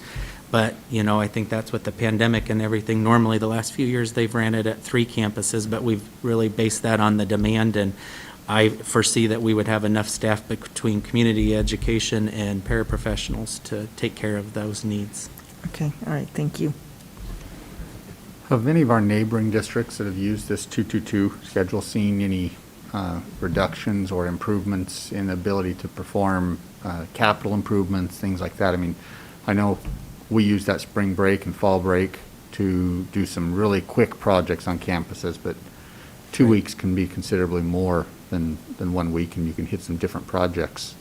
S9: But, I think that's with the pandemic and everything. Normally, the last few years, they've ran it at 3 campuses, but we've really based that on the demand. And I foresee that we would have enough staff between community education and paraprofessionals to take care of those needs.
S6: Okay, all right, thank you.
S5: Have any of our neighboring districts that have used this 222 schedule seen any reductions or improvements in the ability to perform capital improvements, things like that? I mean, I know we use that spring break and fall break to do some really quick projects on campuses, but 2 weeks can be considerably more than 1 week, and you can hit some different projects.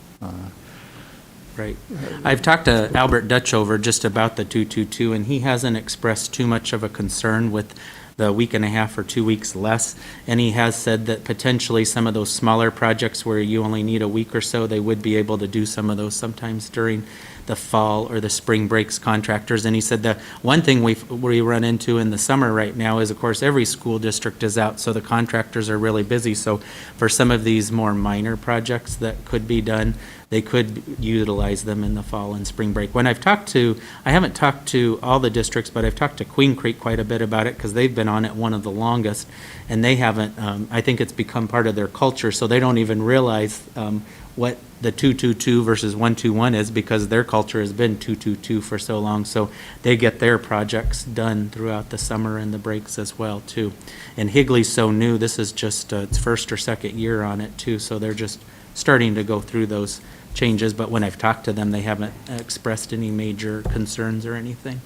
S9: Right. I've talked to Albert Dutchover just about the 222, and he hasn't expressed too much of a concern with the week and a half or 2 weeks less. And he has said that potentially some of those smaller projects where you only need a week or so, they would be able to do some of those sometimes during the fall or the spring breaks contractors. And he said the one thing we run into in the summer right now is, of course, every school district is out, so the contractors are really busy. So for some of these more minor projects that could be done, they could utilize them in the fall and spring break. When I haven't talked to all the districts, but I've talked to Queen Creek quite a bit about it because they've been on it one of the longest, and they haven't, I think it's become part of their culture, so they don't even realize what the 2-2-2 versus 1-2-1 is, because their culture has been 2-2-2 for so long. So they get their projects done throughout the summer and the breaks as well, too. And Higley's so new, this is just its first or second year on it, too. So they're just starting to go through those changes. But when I've talked to them, they haven't expressed any major concerns or anything.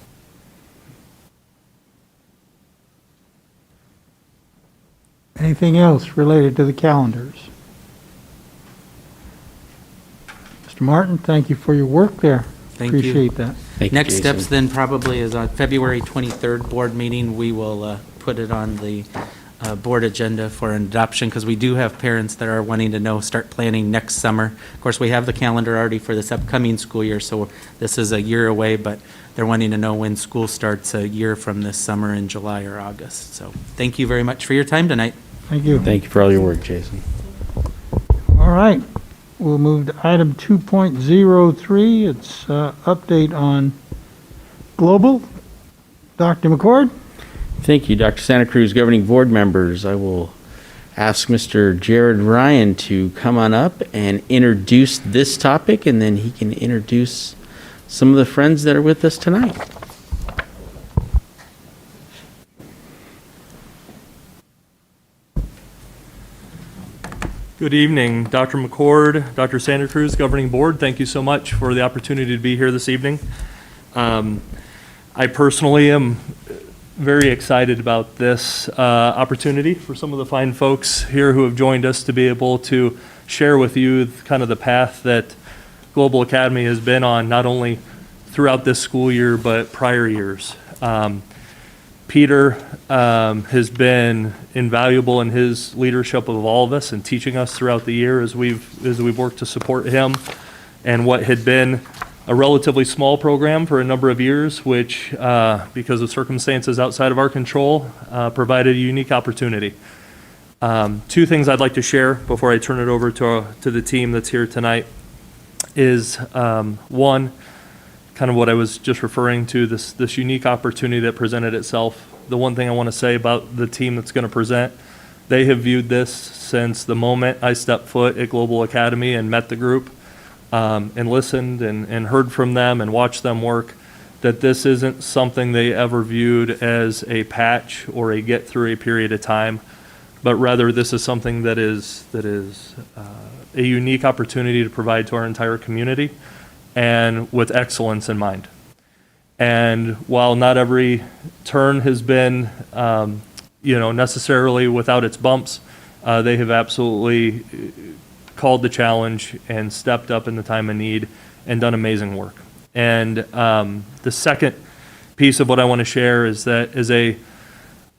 S7: Anything else related to the calendars? Mr. Martin, thank you for your work there.
S9: Thank you.
S7: Appreciate that.
S8: Thank you,
S9: Next
S8: Jason.
S9: steps then probably is on February 23rd board meeting. We will put it on the board agenda for an adoption, because we do have parents that are wanting to know, start planning next summer. Of course, we have the calendar already for this upcoming school year, so this is a year away, but they're wanting to know when school starts a year from this summer in July or August. So thank you very much for your time tonight.
S7: Thank you.
S8: Thank you for all your work, Jason.
S7: All right, we'll move to item 2.03. It's update on Global. Dr. McCord?
S8: Thank you, Dr. Santa Cruz. Governing board members, I will ask Mr. Jared Ryan to come on up and introduce this topic, and then he can introduce some of the friends that are with us tonight.
S10: Good evening, Dr. McCord, Dr. Santa Cruz, Governing Board. Thank you so much for the opportunity to be here this evening. I personally am very excited about this opportunity for some of the fine folks here who have joined us to be able to share with you kind of the path that Global Academy has been on, not only throughout this school year, but prior years. Peter has been invaluable in his leadership of all of us and teaching us throughout the year as we've worked to support him and what had been a relatively small program for a number of years, which, because of circumstances outside of our control, provided a unique opportunity. Two things I'd like to share before I turn it over to the team that's here tonight is, one, kind of what I was just referring to, this unique opportunity that presented itself. The one thing I want to say about the team that's going to present, they have viewed this since the moment I stepped foot at Global Academy and met the group, and listened and heard from them and watched them work, that this isn't something they ever viewed as a patch or a get through a period of time, but rather this is something that is a unique opportunity to provide to our entire community, and with excellence in mind. And while not every turn has been, necessarily without its bumps, they have absolutely called the challenge and stepped up in the time of need and done amazing work. And the second piece of what I want to share is that as a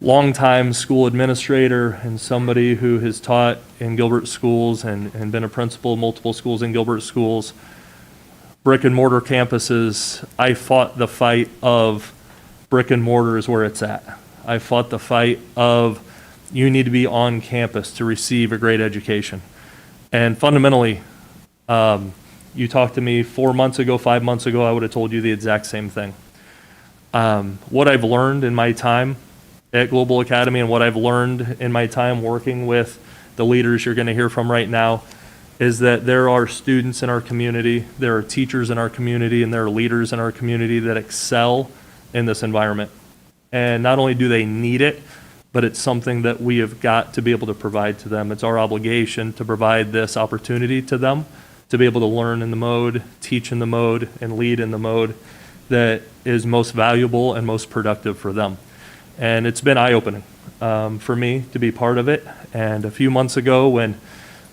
S10: longtime school administrator and somebody who has taught in Gilbert schools and been a principal of multiple schools in Gilbert schools, brick and mortar campuses, I fought the fight of brick and mortar is where it's at. I fought the fight of you need to be on campus to receive a great education. And fundamentally, you talked to me 4 months ago, 5 months ago, I would have told you the exact same thing. What I've learned in my time at Global Academy and what I've learned in my time working with the leaders you're going to hear from right now is that there are students in our community, there are teachers in our community, and there are leaders in our community that excel in this environment. And not only do they need it, but it's something that we have got to be able to provide to them. It's our obligation to provide this opportunity to them, to be able to learn in the mode, teach in the mode, and lead in the mode that is most valuable and most productive for them. And it's been eye-opening for me to be part of it. And a few months ago when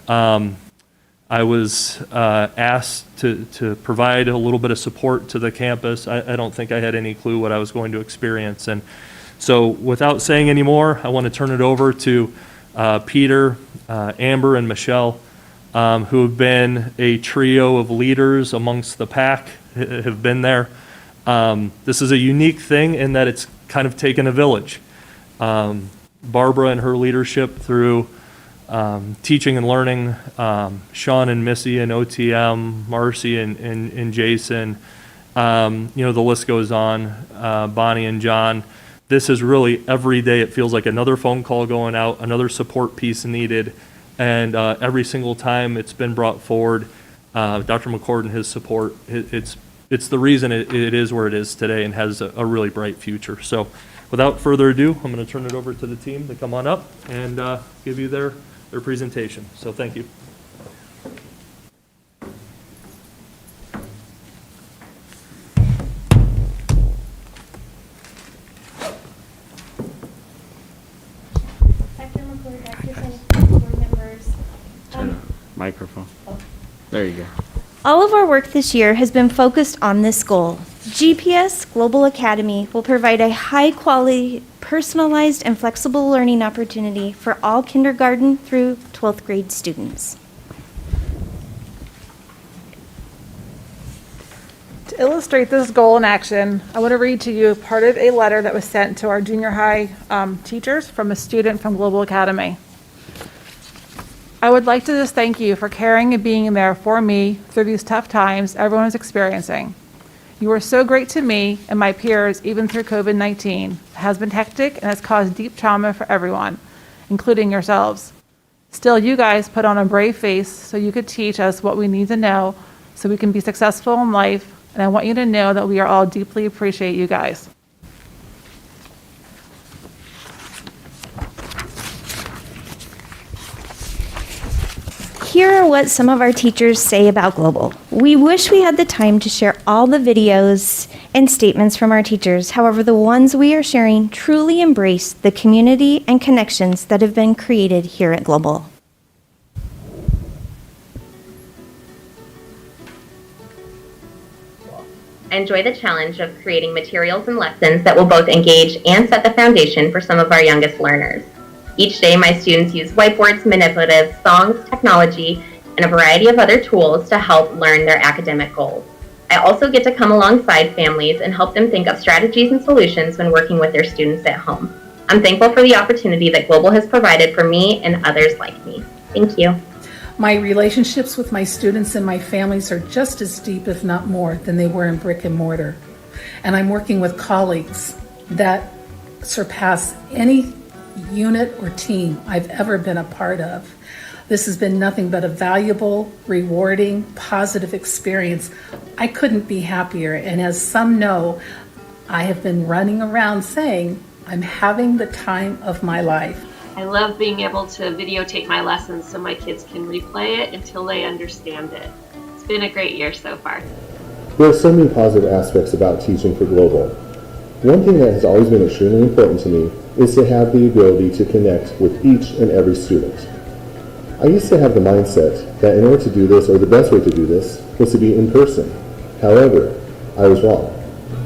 S10: I was asked to provide a little bit of support to the campus, I don't think I had any clue what I was going to experience. And so without saying any more, I want to turn it over to Peter, Amber, and Michelle, who have been a trio of leaders amongst the pack, have been there. This is a unique thing in that it's kind of taken a village. Barbara and her leadership through teaching and learning, Sean and Missy and OTM, Marcy and Jason, the list goes on, Bonnie and John. This is really every day it feels like another phone call going out, another support piece needed, and every single time it's been brought forward, Dr. McCord and his support, it's the reason it is where it is today and has a really bright future. So without further ado, I'm going to turn it over to the team to come on up and give you their presentation. So thank you.
S11: Dr. McCord, Dr. Sennett, board members.
S8: Microphone. There you go.
S11: All of our work this year has been focused on this goal. GPS Global Academy will provide a high-quality, personalized, and flexible learning opportunity for all kindergarten through 12th grade students.
S12: To illustrate this goal in action, I want to read to you part of a letter that was sent to our junior high teachers from a student from Global Academy. I would like to just thank you for caring and being there for me through these tough times everyone is experiencing. You were so great to me and my peers even through COVID-19. It has been hectic and has caused deep trauma for everyone, including yourselves. Still, you guys put on a brave face so you could teach us what we need to know so we can be successful in life, and I want you to know that we are all deeply appreciate you guys.
S11: Here are what some of our teachers say about Global. We wish we had the time to share all the videos and statements from our teachers. However, the ones we are sharing truly embrace the community and connections that have been created here at Global.
S13: I enjoy the challenge of creating materials and lessons that will both engage and set the foundation for some of our youngest learners. Each day, my students use whiteboards, manipulatives, songs, technology, and a variety of other tools to help learn their academic goals. I also get to come alongside families and help them think of strategies and solutions when working with their students at home. I'm thankful for the opportunity that Global has provided for me and others like me. Thank you.
S14: My relationships with my students and my families are just as deep, if not more, than they were in brick and mortar. And I'm working with colleagues that surpass any unit or team I've ever been a part of. This has been nothing but a valuable, rewarding, positive experience. I couldn't be happier. And as some know, I have been running around saying, I'm having the time of my life.
S15: I love being able to videotape my lessons so my kids can replay it until they understand it. It's been a great year so far.
S16: There are so many positive aspects about teaching for Global. One thing that has always been extremely important to me is to have the ability to connect with each and every student. I used to have the mindset that in order to do this, or the best way to do this, was to be in person. However, I was wrong.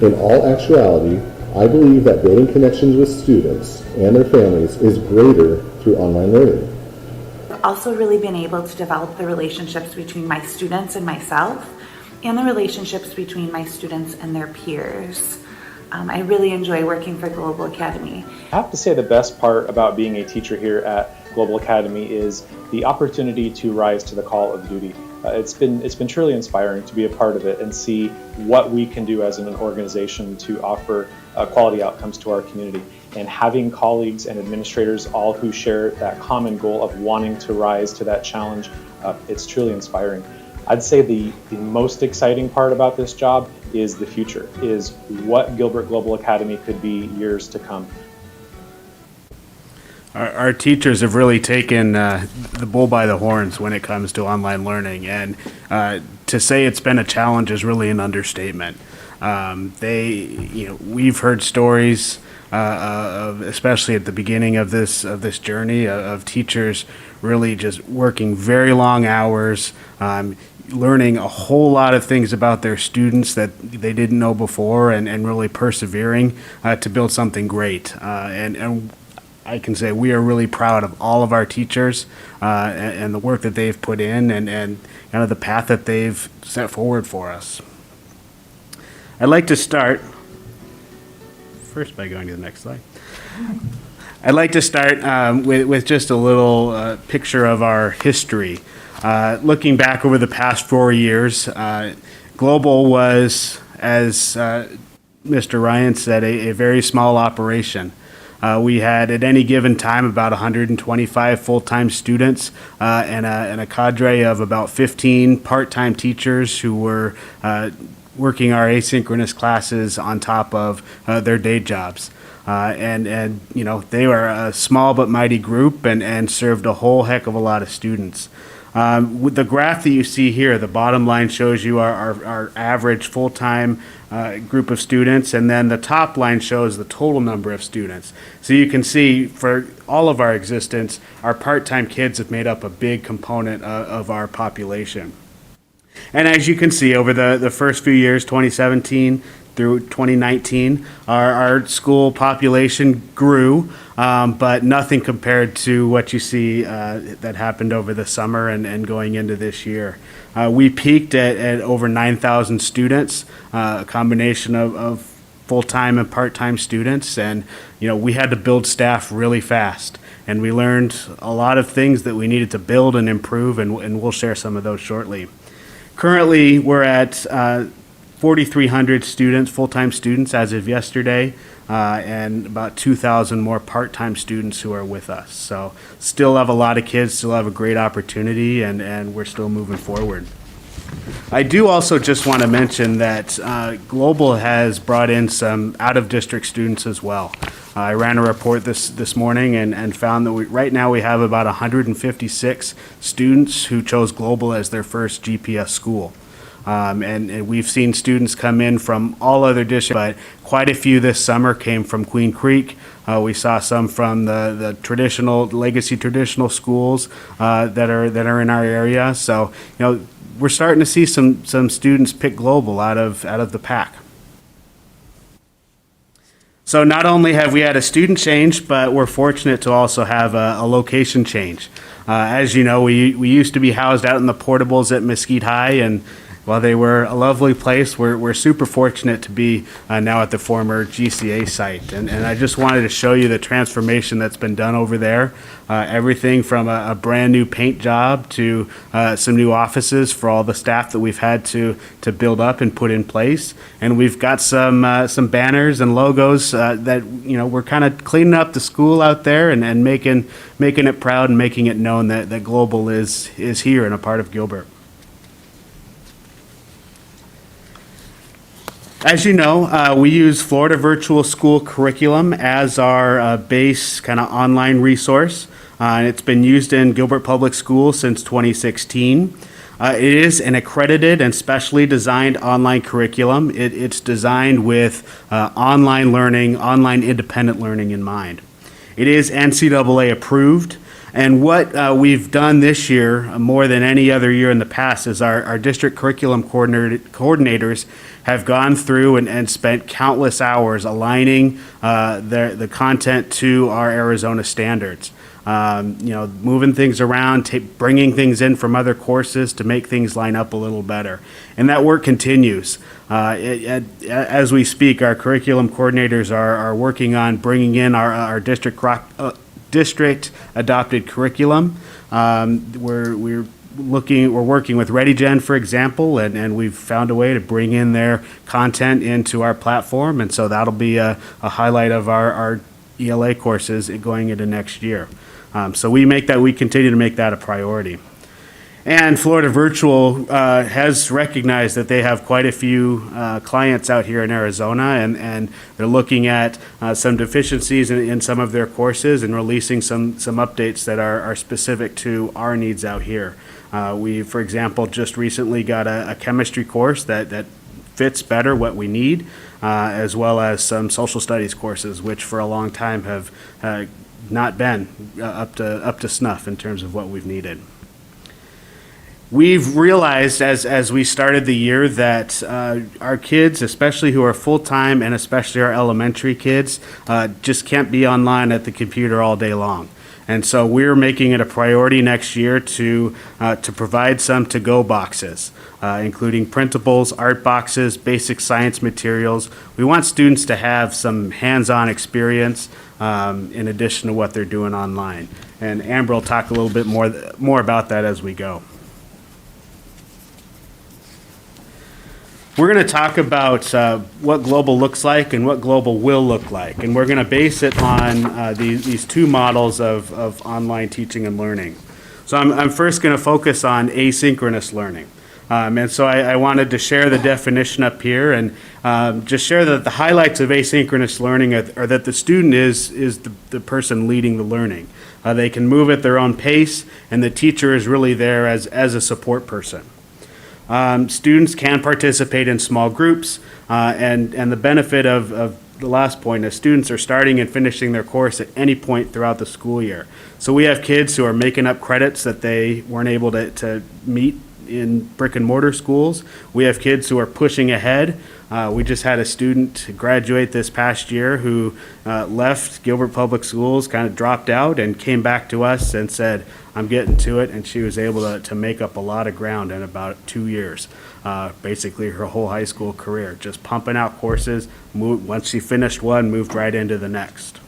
S16: In all actuality, I believe that building connections with students and their families is greater through online learning.
S17: I've also really been able to develop the relationships between my students and myself, and the relationships between my students and their peers. I really enjoy working for Global Academy.
S18: I have to say the best part about being a teacher here at Global Academy is the opportunity to rise to the call of duty. It's been truly inspiring to be a part of it and see what we can do as an organization to offer quality outcomes to our community. And having colleagues and administrators all who share that common goal of wanting to rise to that challenge, it's truly inspiring. I'd say the most exciting part about this job is the future, is what Gilbert Global Academy could be years to come.
S19: Our teachers have really taken the bull by the horns when it comes to online learning, and to say it's been a challenge is really an understatement. We've heard stories of, especially at the beginning of this journey, of teachers really just working very long hours, learning a whole lot of things about their students that they didn't know before, and really persevering to build something great. And I can say we are really proud of all of our teachers and the work that they've put in, and kind of the path that they've set forward for us. I'd like to start first by going to the next slide. I'd like to start with just a little picture of our history. Looking back over the past 4 years, Global was, as Mr. Ryan said, a very small operation. We had at any given time about 125 full-time students and a cadre of about 15 part-time teachers who were working our asynchronous classes on top of their day jobs. And you know, they were a small but mighty group and served a whole heck of a lot of students. With the graph that you see here, the bottom line shows you our average full-time group of students, and then the top line shows the total number of students. So you can see for all of our existence, our part-time kids have made up a big component of our population. And as you can see, over the first few years, 2017 through 2019, our school population grew, but nothing compared to what you see that happened over the summer and going into this year. We peaked at over 9,000 students, a combination of full-time and part-time students, and you know, we had to build staff really fast. And we learned a lot of things that we needed to build and improve, and we'll share some of those shortly. Currently, we're at 4,300 students, full-time students as of yesterday, and about 2,000 more part-time students who are with us. So still have a lot of kids, still have a great opportunity, and we're still moving forward. I do also just want to mention that Global has brought in some out-of-district students as well. I ran a report this morning and found that right now we have about 156 students who chose Global as their first GPS school. And we've seen students come in from all other districts, but quite a few this summer came from Queen Creek. We saw some from the legacy traditional schools that are in our area. So, you know, we're starting to see some students pick Global out of the pack. So not only have we had a student change, but we're fortunate to also have a location change. As you know, we used to be housed out in the portables at Mesquite High, and while they were a lovely place, we're super fortunate to be now at the former GCA site. And I just wanted to show you the transformation that's been done over there. Everything from a brand new paint job to some new offices for all the staff that we've had to build up and put in place. And we've got some banners and logos that, you know, we're kind of cleaning up the school out there and making it proud and making it known that Global is here and a part of Gilbert. As you know, we use Florida Virtual School Curriculum as our base kind of online resource. It's been used in Gilbert Public Schools since 2016. It is an accredited and specially designed online curriculum. It's designed with online learning, online independent learning in mind. It is NCAA approved. And what we've done this year, more than any other year in the past, is our district curriculum coordinators have gone through and spent countless hours aligning the content to our Arizona standards. You know, moving things around, bringing things in from other courses to make things line up a little better. And that work continues. As we speak, our curriculum coordinators are working on bringing in our district adopted curriculum. We're working with ReadyGen, for example, and we've found a way to bring in their content into our platform, and so that'll be a highlight of our ELA courses going into next year. So we continue to make that a priority. And Florida Virtual has recognized that they have quite a few clients out here in Arizona, and they're looking at some deficiencies in some of their courses and releasing some updates that are specific to our needs out here. We, for example, just recently got a chemistry course that fits better what we need, as well as some social studies courses, which for a long time have not been up to snuff in terms of what we've needed. We've realized as we started the year that our kids, especially who are full-time and especially our elementary kids, just can't be online at the computer all day long. And so we're making it a priority next year to provide some to-go boxes, including printables, art boxes, basic science materials. We want students to have some hands-on experience in addition to what they're doing online. And Amber will talk a little bit more about that as we go. we're going to talk about what global looks like and what global will look like. And we're going to base it on these two models of online teaching and learning. So I'm first going to focus on asynchronous learning. And so I wanted to share the definition up here and just share that the highlights of asynchronous learning are that the student is the person leading the learning. They can move at their own pace, and the teacher is really there as a support person. Students can participate in small groups, and the benefit of the last point is students are starting and finishing their course at any point throughout the school year. So we have kids who are making up credits that they weren't able to meet in brick and mortar schools. We have kids who are pushing ahead. We just had a student graduate this past year who left Gilbert Public Schools, kind of dropped out, and came back to us and said, I'm getting to it, and she was able to make up a lot of ground in about 2 years. Basically her whole high school career, just pumping out courses. Once she finished one, moved right into the next.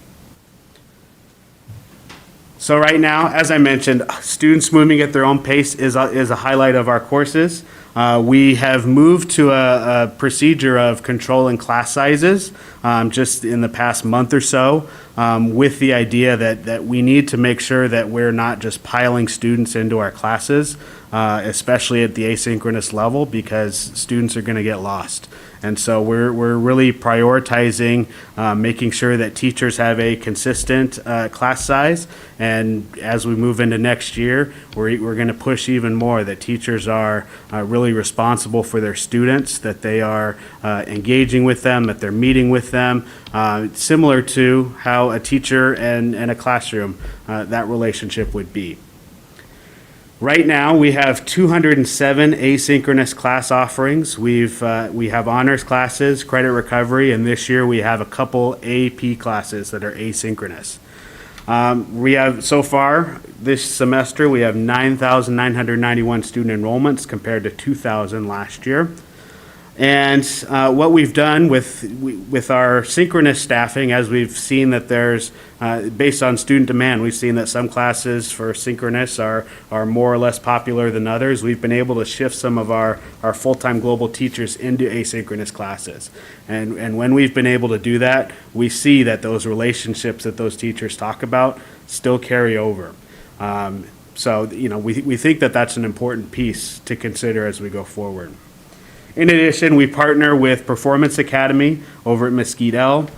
S19: So right now, as I mentioned, students moving at their own pace is a highlight of our courses. We have moved to a procedure of controlling class sizes just in the past month or so, with the idea that we need to make sure that we're not just piling students into our classes, especially at the asynchronous level, because students are going to get lost. And so we're really prioritizing making sure that teachers have a consistent class size. And as we move into next year, we're going to push even more that teachers are really responsible for their students, that they are engaging with them, that they're meeting with them, similar to how a teacher and a classroom, that relationship would be. Right now, we have 207 asynchronous class offerings. We have honors classes, credit recovery, and this year we have a couple AP classes that are asynchronous. We have, so far, this semester, we have 9,991 student enrollments compared to 2,000 last year. And what we've done with our synchronous staffing, as we've seen that there's, based on student demand, we've seen that some classes for synchronous are more or less popular than others. We've been able to shift some of our full-time global teachers into asynchronous classes. And when we've been able to do that, we see that those relationships that those teachers talk about still carry over. So, we think that that's an important piece to consider as we go forward. In addition, we partner with Performance Academy over at Mesquite L,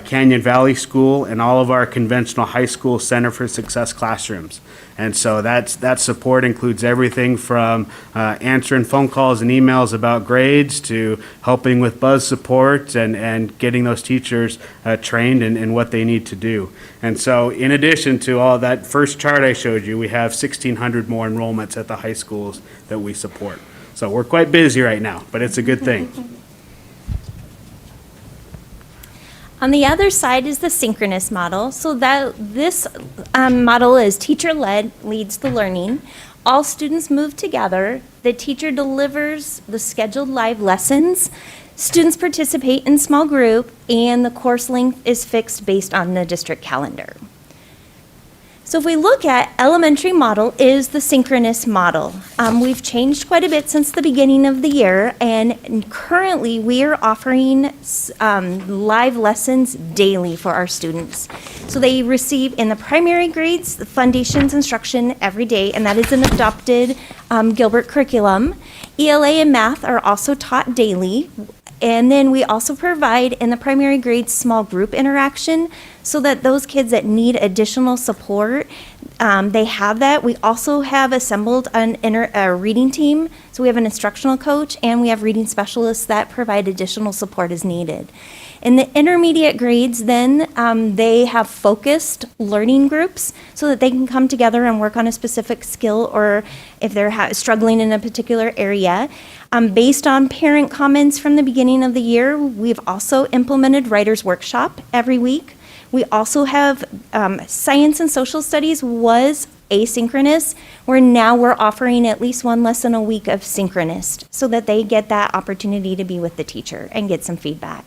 S19: Canyon Valley School, and all of our conventional high school Center for Success classrooms. And so that support includes everything from answering phone calls and emails about grades to helping with buzz support and getting those teachers trained in what they need to do. And so in addition to all that first chart I showed you, we have 1,600 more enrollments at the high schools that we support. So we're quite busy right now, but it's a good thing.
S11: On the other side is the synchronous model. So that this model is teacher-led, leads the learning. All students move together. The teacher delivers the scheduled live lessons. Students participate in small group, and the course length is fixed based on the district calendar. So if we look at elementary model is the synchronous model. We've changed quite a bit since the beginning of the year, and currently we are offering live lessons daily for our students. So they receive in the primary grades the foundations instruction every day, and that is an adopted Gilbert curriculum. ELA and math are also taught daily. And then we also provide in the primary grades small group interaction so that those kids that need additional support, they have that. We also have assembled a reading team. So we have an instructional coach and we have reading specialists that provide additional support as needed. In the intermediate grades, then they have focused learning groups so that they can come together and work on a specific skill or if they're struggling in a particular area. Based on parent comments from the beginning of the year, we've also implemented Writers' Workshop every week. We also have Science and Social Studies was asynchronous, where now we're offering at least one lesson a week of synchronous so that they get that opportunity to be with the teacher and get some feedback.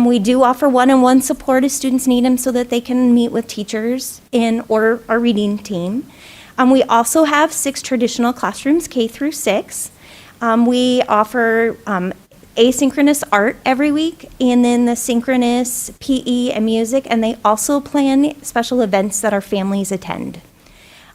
S11: We do offer one-on-one support if students need them so that they can meet with teachers or our reading team. We also have 6 traditional classrooms, K through 6. We offer asynchronous art every week, and then the synchronous PE and music, and they also plan special events that our families attend.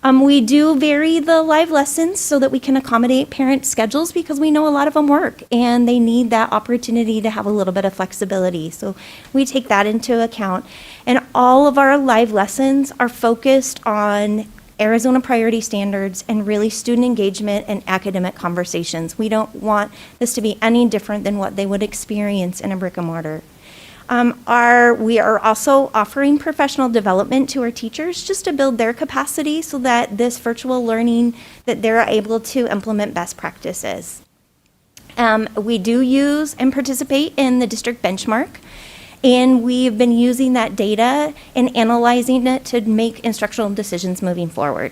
S11: We do vary the live lessons so that we can accommodate parent schedules because we know a lot of them work and they need that opportunity to have a little bit of flexibility. So we take that into account. And all of our live lessons are focused on Arizona priority standards and really student engagement and academic conversations. We don't want this to be any different than what they would experience in a brick and mortar. We are also offering professional development to our teachers just to build their capacity so that this virtual learning, that they're able to implement best practices. We do use and participate in the district benchmark, and we've been using that data and analyzing it to make instructional decisions moving forward.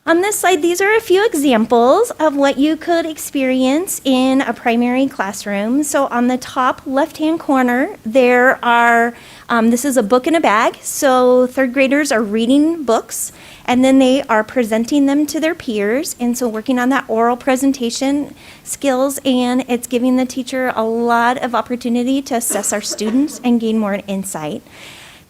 S11: On this slide, these are a few examples of what you could experience in a primary classroom. So on the top left-hand corner, there are, this is a book in a bag. So third graders are reading books, and then they are presenting them to their peers. And so working on that oral presentation skills, and it's giving the teacher a lot of opportunity to assess our students and gain more insight.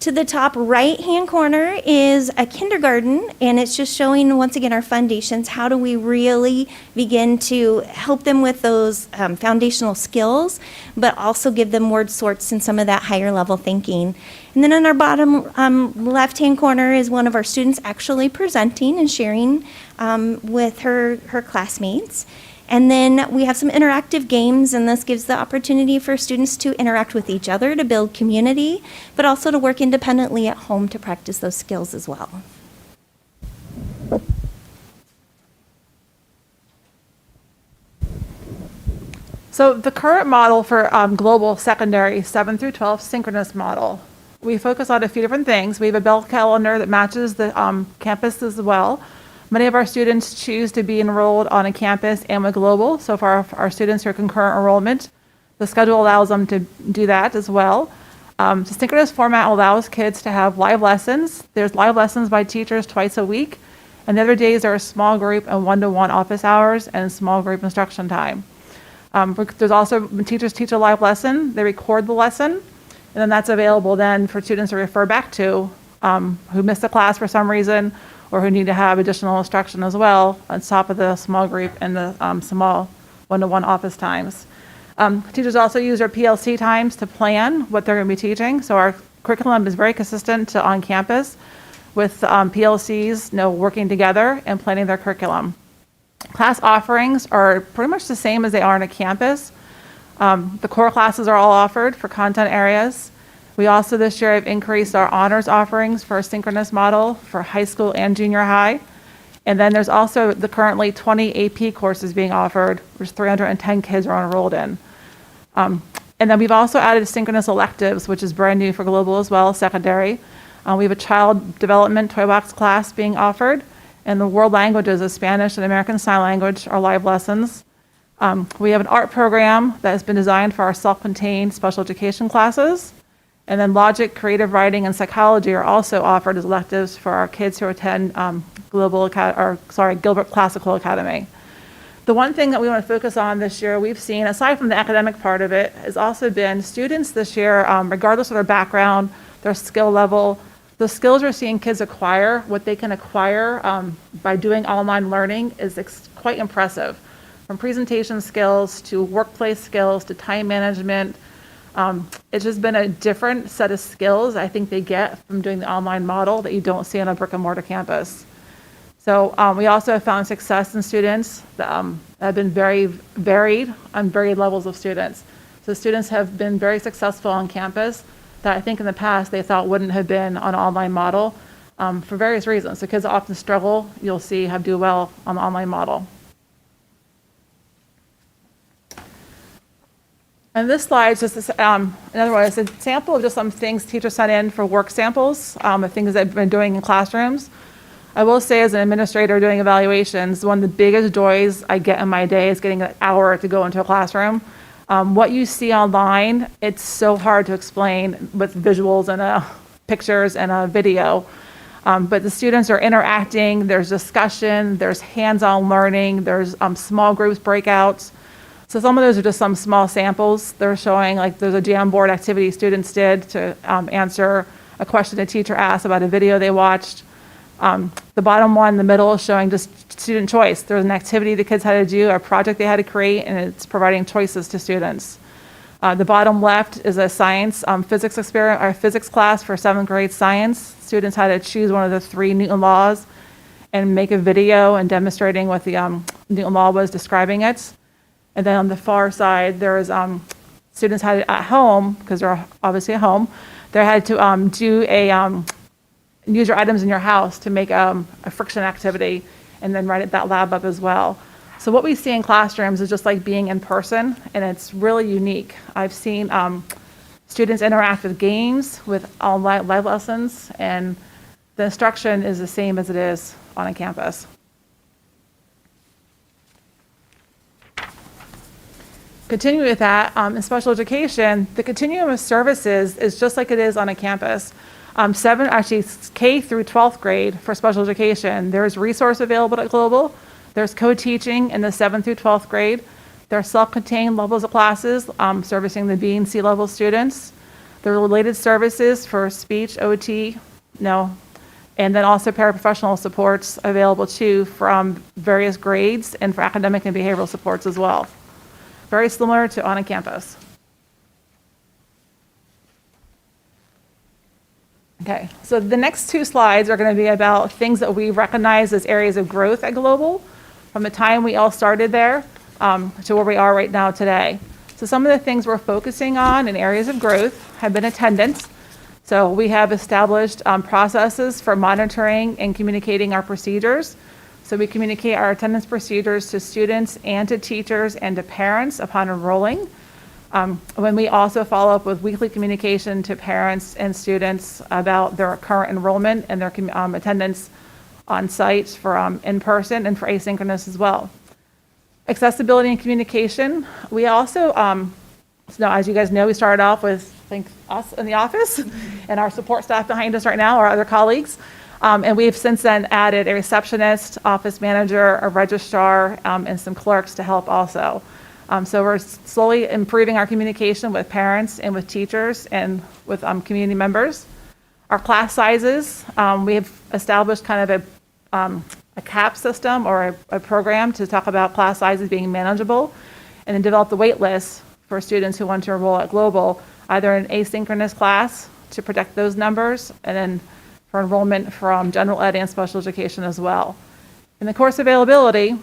S11: To the top right-hand corner is a kindergarten, and it's just showing, once again, our foundations. How do we really begin to help them with those foundational skills, but also give them word sorts and some of that higher level thinking. And then on our bottom left-hand corner is one of our students actually presenting and sharing with her classmates. And then we have some interactive games, and this gives the opportunity for students to interact with each other to build community, but also to work independently at home to practice those skills as well.
S12: So the current model for global secondary 7 through 12 synchronous model, we focus on a few different things. We have a bell calendar that matches the campus as well. Many of our students choose to be enrolled on a campus and with global. So for our students who are concurrent enrollment, the schedule allows them to do that as well. The synchronous format allows kids to have live lessons. There's live lessons by teachers twice a week, and the other days are a small group and one-to-one office hours and small group instruction time. There's also, when teachers teach a live lesson, they record the lesson, and then that's available then for students to refer back to who missed a class for some reason, or who need to have additional instruction as well on top of the small group and the small one-to-one office times. Teachers also use their PLC times to plan what they're going to be teaching. So our curriculum is very consistent to on campus with PLCs working together and planning their curriculum. Class offerings are pretty much the same as they are on a campus. The core classes are all offered for content areas. We also this year have increased our honors offerings for a synchronous model for high school and junior high. And then there's also the currently 20 AP courses being offered, which 310 kids are enrolled in. And then we've also added synchronous electives, which is brand new for global as well, secondary. We have a child development toy box class being offered, and the world languages of Spanish and American Sign Language are live lessons. We have an art program that has been designed for our self-contained special education classes. And then logic, creative writing, and psychology are also offered as electives for our kids who attend Gilbert Classical Academy. The one thing that we want to focus on this year, we've seen, aside from the academic part of it, has also been students this year, regardless of their background, their skill level, the skills we're seeing kids acquire, what they can acquire by doing online learning is quite impressive. From presentation skills to workplace skills to time management. It's just been a different set of skills I think they get from doing the online model that you don't see on a brick and mortar campus. So we also have found success in students that have been very varied on varied levels of students. So students have been very successful on campus that I think in the past they thought wouldn't have been on an online model for various reasons. So kids often struggle, you'll see, do well on the online model. And this slide is just, in other words, a sample of just some things teachers sent in for work samples of things they've been doing in classrooms. I will say as an administrator doing evaluations, one of the biggest joys I get in my day is getting an hour to go into a classroom. What you see online, it's so hard to explain with visuals and pictures and a video. But the students are interacting, there's discussion, there's hands-on learning, there's small groups breakouts. So some of those are just some small samples. They're showing, like, there's a Jamboard activity students did to answer a question a teacher asked about a video they watched. The bottom one in the middle is showing just student choice. There's an activity the kids had to do, a project they had to create, and it's providing choices to students. The bottom left is a science physics experiment or physics class for 7th grade science. Students had to choose one of the 3 Newton laws and make a video and demonstrating what the Newton law was, describing it. And then on the far side, there was students had at home, because they're obviously at home, they had to do a use your items in your house to make a friction activity and then write that lab up as well. So what we see in classrooms is just like being in person, and it's really unique. I've seen students interact with games, with online live lessons, and the instruction is the same as it is on a campus. Continuing with that, in special education, the continuum of services is just like it is on a campus. K through 12th grade for special education, there's resource available at Global. There's co-teaching in the 7th through 12th grade. There are self-contained levels of classes servicing the B and C level students. There are related services for speech, OT, and then also paraprofessional supports available too from various grades and for academic and behavioral supports as well. Very similar to on a campus. Okay, so the next 2 slides are going to be about things that we recognize as areas of growth at Global from the time we all started there to where we are right now today. So some of the things we're focusing on in areas of growth have been attendance. So we have established processes for monitoring and communicating our procedures. So we communicate our attendance procedures to students and to teachers and to parents upon enrolling. When we also follow up with weekly communication to parents and students about their current enrollment and their attendance on site for in-person and for asynchronous as well. Accessibility and communication. We also, as you guys know, we started off with, I think, us in the office and our support staff behind us right now, our other colleagues. And we've since then added a receptionist, office manager, a registrar, and some clerks to help also. So we're slowly improving our communication with parents and with teachers and with community members. Our class sizes, we have established kind of a cap system or a program to talk about class sizes being manageable, and then develop the wait list for students who want to enroll at Global, either an asynchronous class to protect those numbers, and then for enrollment from general ed and special education as well. In the course availability,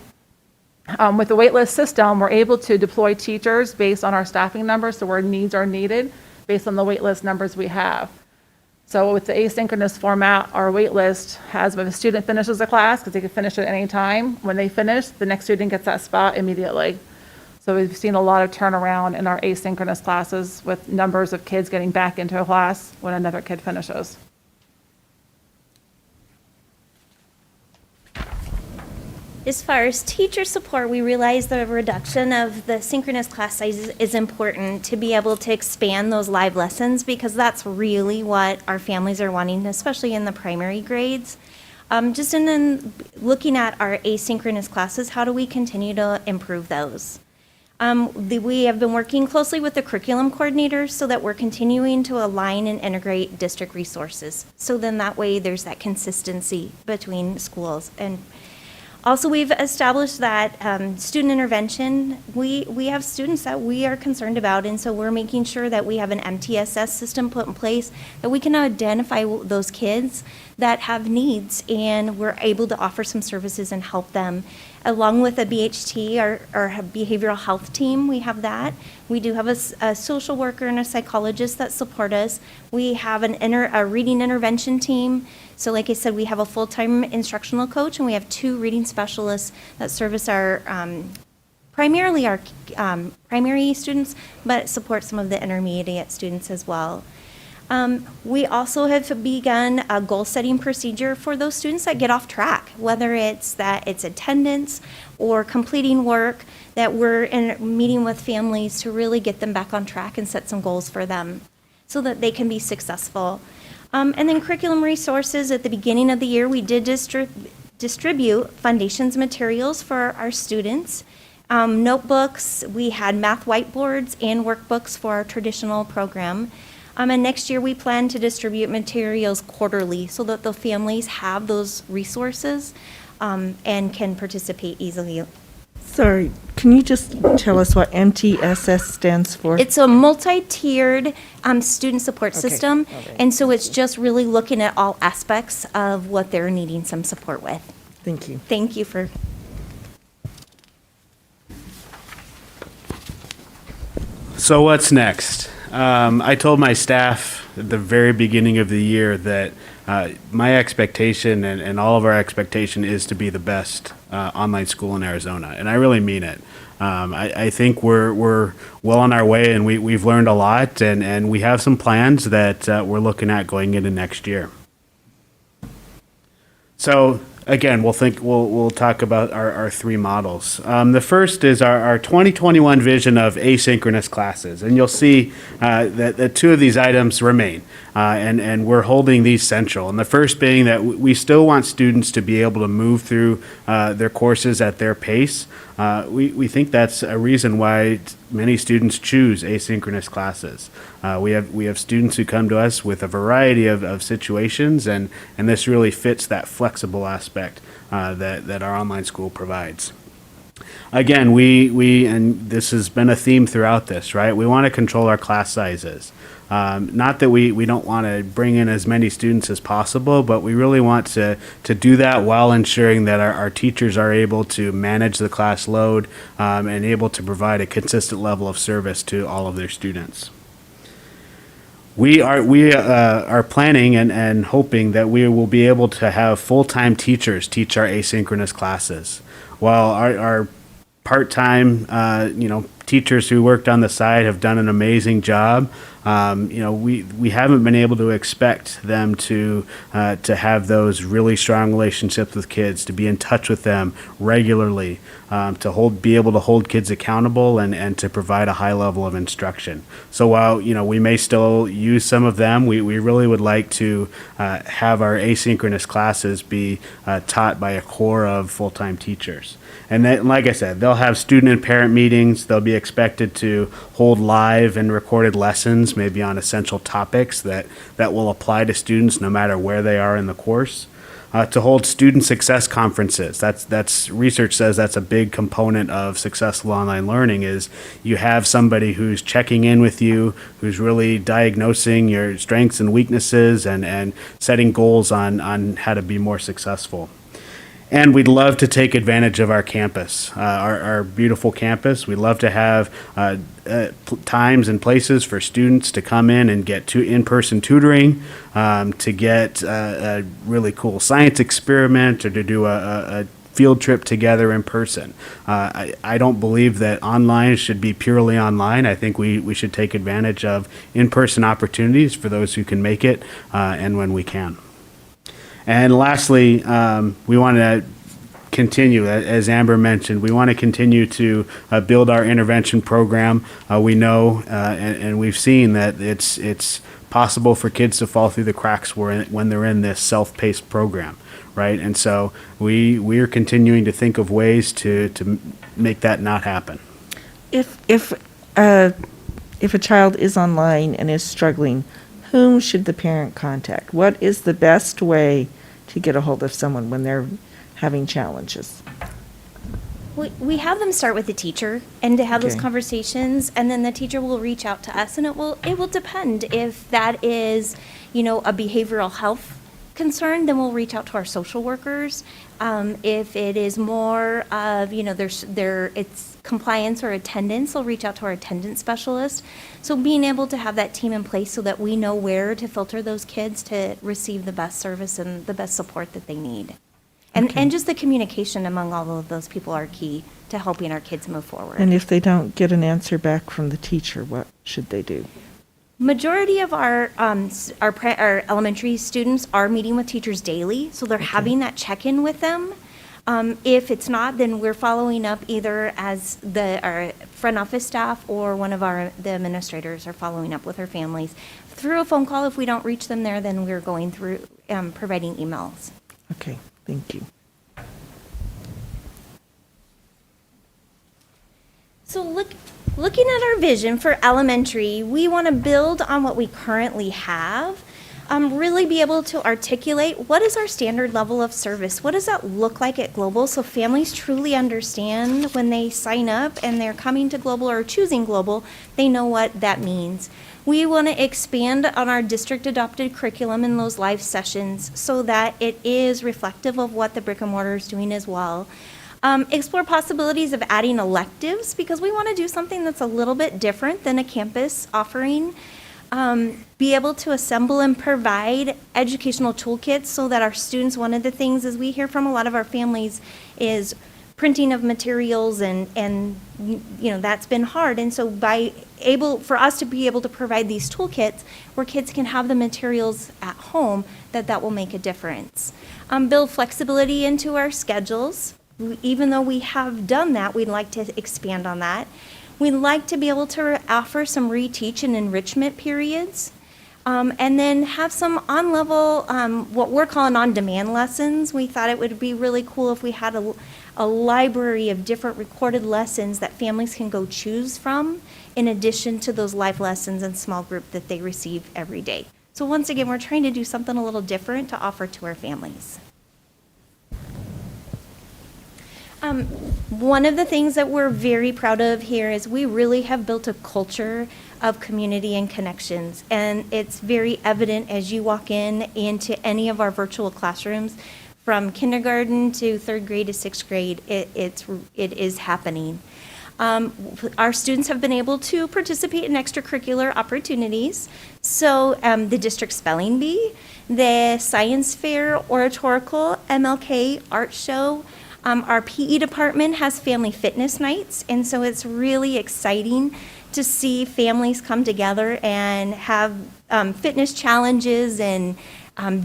S12: with the waitlist system, we're able to deploy teachers based on our staffing numbers, so where needs are needed based on the waitlist numbers we have. So with the asynchronous format, our waitlist has when a student finishes a class, because they can finish at any time, when they finish, the next student gets that spot immediately. So we've seen a lot of turnaround in our asynchronous classes with numbers of kids getting back into a class when another kid finishes.
S11: As far as teacher support, we realize the reduction of the synchronous class sizes is important to be able to expand those live lessons, because that's really what our families are wanting, especially in the primary grades. Just in then looking at our asynchronous classes, how do we continue to improve those? We have been working closely with the curriculum coordinators so that we're continuing to align and integrate district resources. So then that way there's that consistency between schools. And also, we've established that student intervention, we have students that we are concerned about, and so we're making sure that we have an MTSS system put in place that we can identify those kids that have needs, and we're able to offer some services and help them. Along with a BHT, our behavioral health team, we have that. We do have a social worker and a psychologist that support us. We have a reading intervention team. So like I said, we have a full-time instructional coach, and we have 2 reading specialists that service our, primarily our primary students, but support some of the intermediate students as well. We also have begun a goal-setting procedure for those students that get off track, whether it's attendance or completing work, that we're meeting with families to really get them back on track and set some goals for them so that they can be successful. And then curriculum resources, at the beginning of the year, we did distribute foundations materials for our students. Notebooks, we had math whiteboards and workbooks for our traditional program. And next year, we plan to distribute materials quarterly so that the families have those resources and can participate easily.
S6: Sorry, can you just tell us what MTSS stands for?
S11: It's a multi-tiered student support
S6: Okay,
S11: system,
S6: all right.
S11: and so it's just really looking at all aspects of what they're needing some support with.
S6: Thank you.
S11: Thank you for.
S19: So what's next? I told my staff at the very beginning of the year that my expectation and all of our expectation is to be the best online school in Arizona, and I really mean it. I think we're well on our way, and we've learned a lot, and we have some plans that we're looking at going into next year. So again, we'll talk about our three models. The first is our 2021 vision of asynchronous classes, and you'll see that two of these items remain, and we're holding these central. And the first being that we still want students to be able to move through their courses at their pace. We think that's a reason why many students choose asynchronous classes. We have students who come to us with a variety of situations, and this really fits that flexible aspect that our online school provides. Again, we and this has been a theme throughout this, right? We want to control our class sizes. Not that we don't want to bring in as many students as possible, but we really want to do that while ensuring that our teachers are able to manage the class load and able to provide a consistent level of service to all of their students. We are planning and hoping that we will be able to have full-time teachers teach our asynchronous classes, while our part-time teachers who worked on the side have done an amazing job. We haven't been able to expect them to have those really strong relationships with kids, to be in touch with them regularly, to be able to hold kids accountable and to provide a high level of instruction. So while we may still use some of them, we really would like to have our asynchronous classes be taught by a core of full-time teachers. And then, like I said, they'll have student and parent meetings. They'll be expected to hold live and recorded lessons, maybe on essential topics that will apply to students no matter where they are in the course. To hold student success conferences. That's research says that's a big component of successful online learning, is you have somebody who's checking in with you, who's really diagnosing your strengths and weaknesses and setting goals on how to be more successful. And we'd love to take advantage of our campus, our beautiful campus. We'd love to have times and places for students to come in and get in-person tutoring, to get a really cool science experiment, or to do a field trip together in person. I don't believe that online should be purely online. I think we should take advantage of in-person opportunities for those who can make it and when we can. And lastly, we want to continue, as Amber mentioned, we want to continue to build our intervention program. We know and we've seen that it's possible for kids to fall through the cracks when they're in this self-paced program, right? And so we're continuing to think of ways to make that not happen.
S6: If a child is online and is struggling, whom should the parent contact? What is the best way to get a hold of someone when they're having challenges?
S11: We have them start with the teacher and to have those
S6: Okay.
S11: conversations, and then the teacher will reach out to us, and it will depend. If that is, a behavioral health concern, then we'll reach out to our social workers. If it is more of, it's compliance or attendance, we'll reach out to our attendance specialist. So being able to have that team in place so that we know where to filter those kids to receive the best service and the best support that they need. And just the communication among all of those people are key to helping our kids move forward.
S6: And if they don't get an answer back from the teacher, what should they do?
S11: Majority of our elementary students are meeting with teachers daily, so they're having that check-in with them. If it's not, then we're following up either as our front office staff or one of the administrators are following up with our families through a phone call. If we don't reach them there, then we're going through providing emails.
S6: Okay, thank you.
S11: So looking at our vision for elementary, we want to build on what we currently have. Really be able to articulate what is our standard level of service? What does that look like at Global so families truly understand when they sign up and they're coming to Global or choosing Global, they know what that means. We want to expand on our district adopted curriculum in those live sessions so that it is reflective of what the brick and mortar is doing as well. Explore possibilities of adding electives because we want to do something that's a little bit different than a campus offering. Be able to assemble and provide educational toolkits so that our students, one of the things as we hear from a lot of our families is printing of materials and you know, that's been hard. And so for us to be able to provide these toolkits where kids can have the materials at home, that will make a difference. Build flexibility into our schedules. Even though we have done that, we'd like to expand on that. We'd like to be able to offer some reteach and enrichment periods, and then have some on-level, what we're calling on-demand lessons. We thought it would be really cool if we had a library of different recorded lessons that families can go choose from, in addition to those live lessons and small group that they receive every day. So once again, we're trying to do something a little different to offer to our families. One of the things that we're very proud of here is we really have built a culture of community and connections, and it's very evident as you walk into any of our virtual classrooms, from kindergarten to third grade to sixth grade. It is happening. Our students have been able to participate in extracurricular opportunities. So the district spelling bee, the science fair, oratorical, MLK art show. Our PE department has family fitness nights, and so it's really exciting to see families come together and have fitness challenges and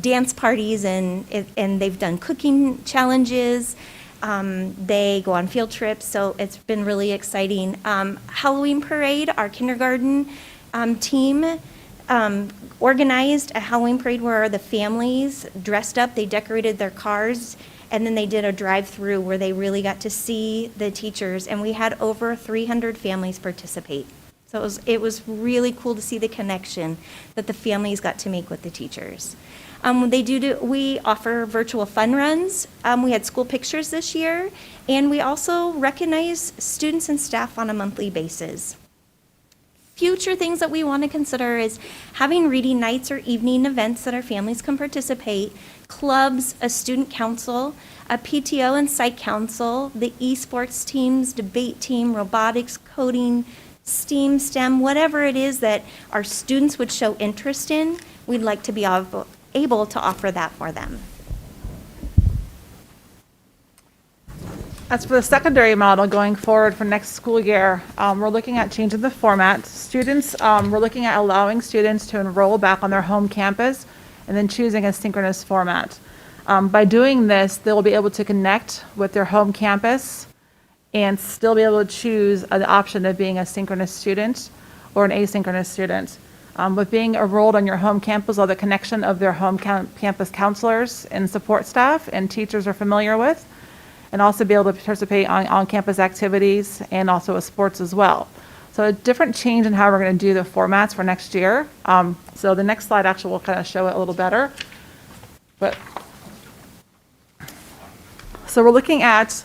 S11: dance parties, and they've done cooking challenges. They go on field trips, so it's been really exciting. Halloween parade, our kindergarten team organized a Halloween parade where the families dressed up, they decorated their cars, and then they did a drive-through where they really got to see the teachers, and we had over 300 families participate. So it was really cool to see the connection that the families got to make with the teachers. We offer virtual fun runs. We had school pictures this year, and we also recognize students and staff on a monthly basis. Future things that we want to consider is having reading nights or evening events that our families can participate, clubs, a student council, a PTO and site council, the esports teams, debate team, robotics, coding, STEAM, STEM, whatever it is that our students would show interest in, we'd like to be able to offer that for them.
S12: As for the secondary model going forward for next school year, we're looking at changing the format. We're looking at allowing students to enroll back on their home campus and then choosing a synchronous format. By doing this, they'll be able to connect with their home campus and still be able to choose the option of being a synchronous student or an asynchronous student. With being enrolled on your home campus, all the connection of their home campus counselors and support staff and teachers are familiar with, and also be able to participate on campus activities and also with sports as well. So a different change in how we're going to do the formats for next year. So the next slide actually will kind of show it a little better. So we're looking at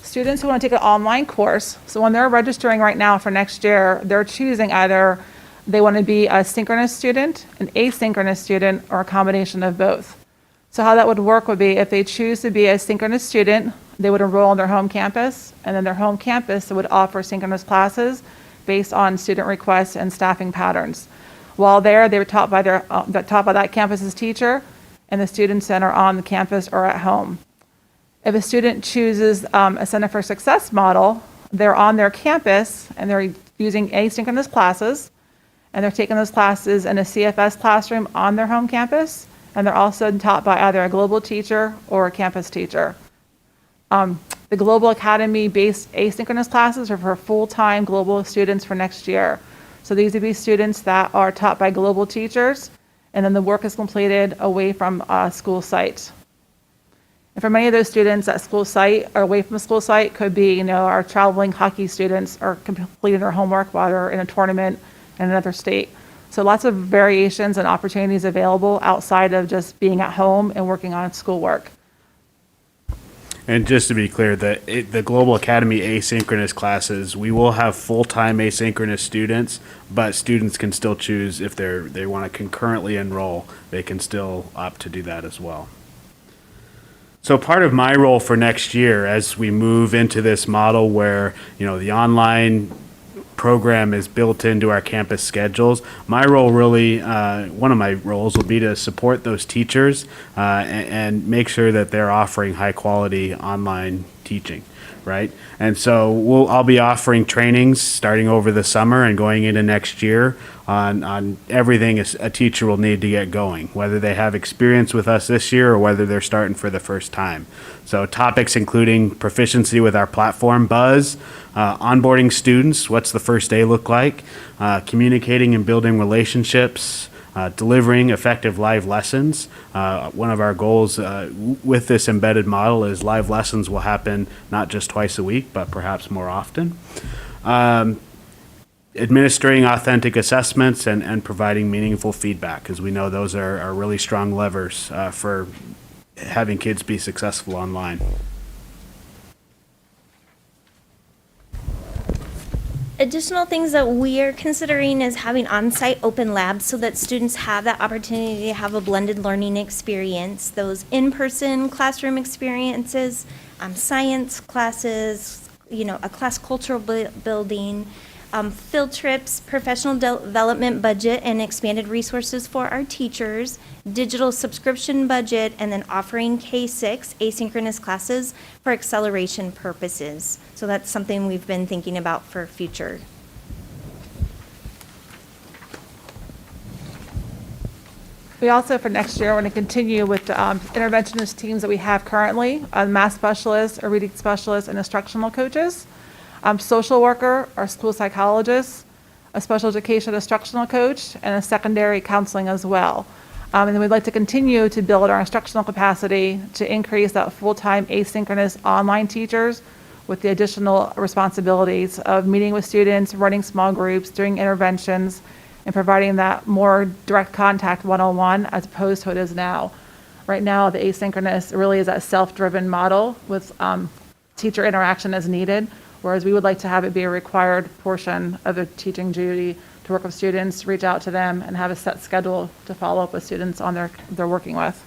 S12: students who want to take an online course. So when they're registering right now for next year, they're choosing either they want to be a synchronous student, an asynchronous student, or a combination of both. So how that would work would be if they choose to be a synchronous student, they would enroll on their home campus, and then their home campus would offer synchronous classes based on student requests and staffing patterns. While there, they were taught by that campus's teacher, and the students then are on the campus or at home. If a student chooses a Center for Success model, they're on their campus and they're using asynchronous classes, and they're taking those classes in a CFS classroom on their home campus, and they're also taught by either a global teacher or a campus teacher. The Global Academy-based asynchronous classes are for full-time global students for next year. So these would be students that are taught by global teachers, and then the work is completed away from a school site. And for many of those students, that school site or away from the school site could be, our traveling hockey students are completing their homework while they're in a tournament in another state. So lots of variations and opportunities available outside of just being at home and working on schoolwork.
S19: And just to be clear, the Global Academy asynchronous classes, we will have full-time asynchronous students, but students can still choose if they want to concurrently enroll, they can still opt to do that as well. So part of my role for next year, as we move into this model where, the online program is built into our campus schedules, my role really, one of my roles will be to support those teachers and make sure that they're offering high quality online teaching, right? And so I'll be offering trainings starting over the summer and going into next year on everything a teacher will need to get going, whether they have experience with us this year or whether they're starting for the first time. So topics including proficiency with our platform, Buzz, onboarding students, what's the first day look like, communicating and building relationships, delivering effective live lessons. One of our goals with this embedded model is live lessons will happen not just twice a week, but perhaps more often. Administering authentic assessments and providing meaningful feedback, because we know those are really strong levers for having kids be successful online.
S11: Additional things that we are considering is having on-site open labs so that students have that opportunity to have a blended learning experience. Those in-person classroom experiences, science classes, a class cultural building, field trips, professional development budget, and expanded resources for our teachers, digital subscription budget, and then offering K-6 asynchronous classes for acceleration purposes. So that's something we've been thinking about for future.
S12: We also, for next year, want to continue with the interventionist teams that we have currently, math specialists, a reading specialist, and instructional coaches. Social worker, our school psychologist, a special education instructional coach, and a secondary counseling as well. And then we'd like to continue to build our instructional capacity to increase that full-time asynchronous online teachers with the additional responsibilities of meeting with students, running small groups, doing interventions, and providing that more direct contact one-on-one as opposed to what it is now. Right now, the asynchronous really is that self-driven model with teacher interaction as needed, whereas we would like to have it be a required portion of the teaching duty to work with students, reach out to them, and have a set schedule to follow up with students on they're working with.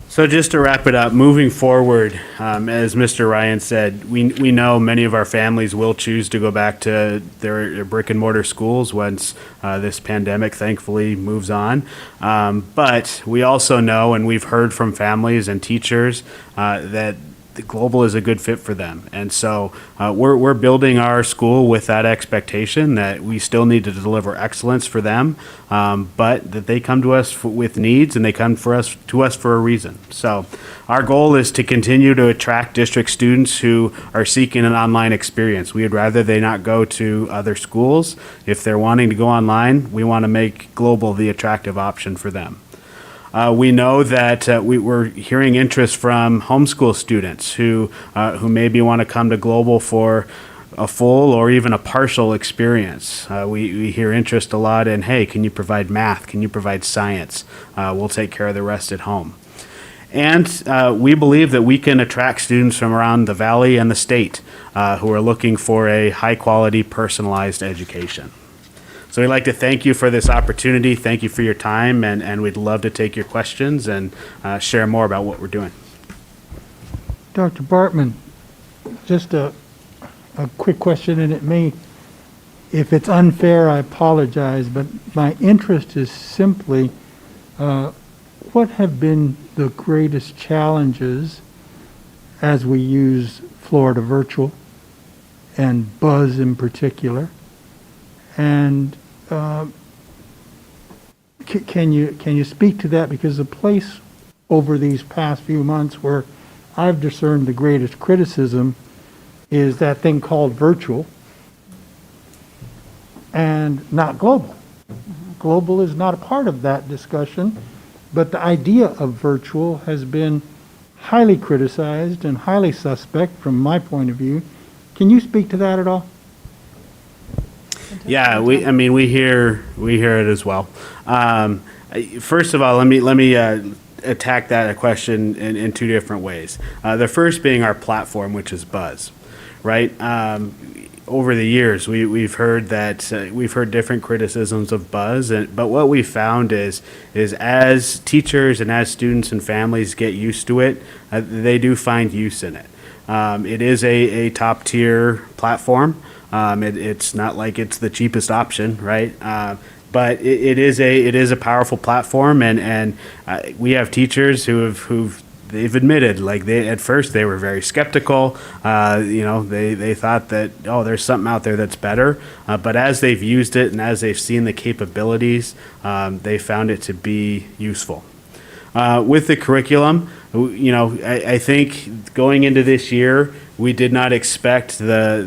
S19: So just to wrap it up, moving forward, as Mr. Ryan said, we know many of our families will choose to go back to their brick and mortar schools once this pandemic thankfully moves on. But we also know, and we've heard from families and teachers, that the global is a good fit for them. And so we're building our school with that expectation that we still need to deliver excellence for them, but that they come to us with needs and they come to us for a reason. So our goal is to continue to attract district students who are seeking an online experience. We would rather they not go to other schools. If they're wanting to go online, we want to make global the attractive option for them. We know that we're hearing interest from homeschool students who maybe want to come to Global for a full or even a partial experience. We hear interest a lot in, hey, can you provide math? Can you provide science? We'll take care of the rest at home. And we believe that we can attract students from around the Valley and the state who are looking for a high-quality, personalized education. So we'd like to thank you for this opportunity. Thank you for your time, and we'd love to take your questions and share more about what we're doing.
S7: Dr. Bartman, just a quick question, and it may, if it's unfair, I apologize, but my interest is simply, what have been the greatest challenges as we use Florida Virtual and Buzz in particular? And can you speak to that? Because the place over these past few months where I've discerned the greatest criticism is that thing called virtual and not global. Global is not a part of that discussion, but the idea of virtual has been highly criticized and highly suspect from my point of view. Can you speak to that at all?
S19: Yeah, we hear it as well. First of all, let me attack that question in two different ways. The first being our platform, which is Buzz, right? Over the years, we've heard different criticisms of Buzz, but what we found is as teachers and as students and families get used to it, they do find use in it. It is a top tier platform. It's not like it's the cheapest option, right? But it is a powerful platform, and we have teachers they've admitted, like, at first they were very skeptical. They thought that, oh, there's something out there that's better. But as they've used it and as they've seen the capabilities, they found it to be useful. With the curriculum, I think going into this year, we did not expect the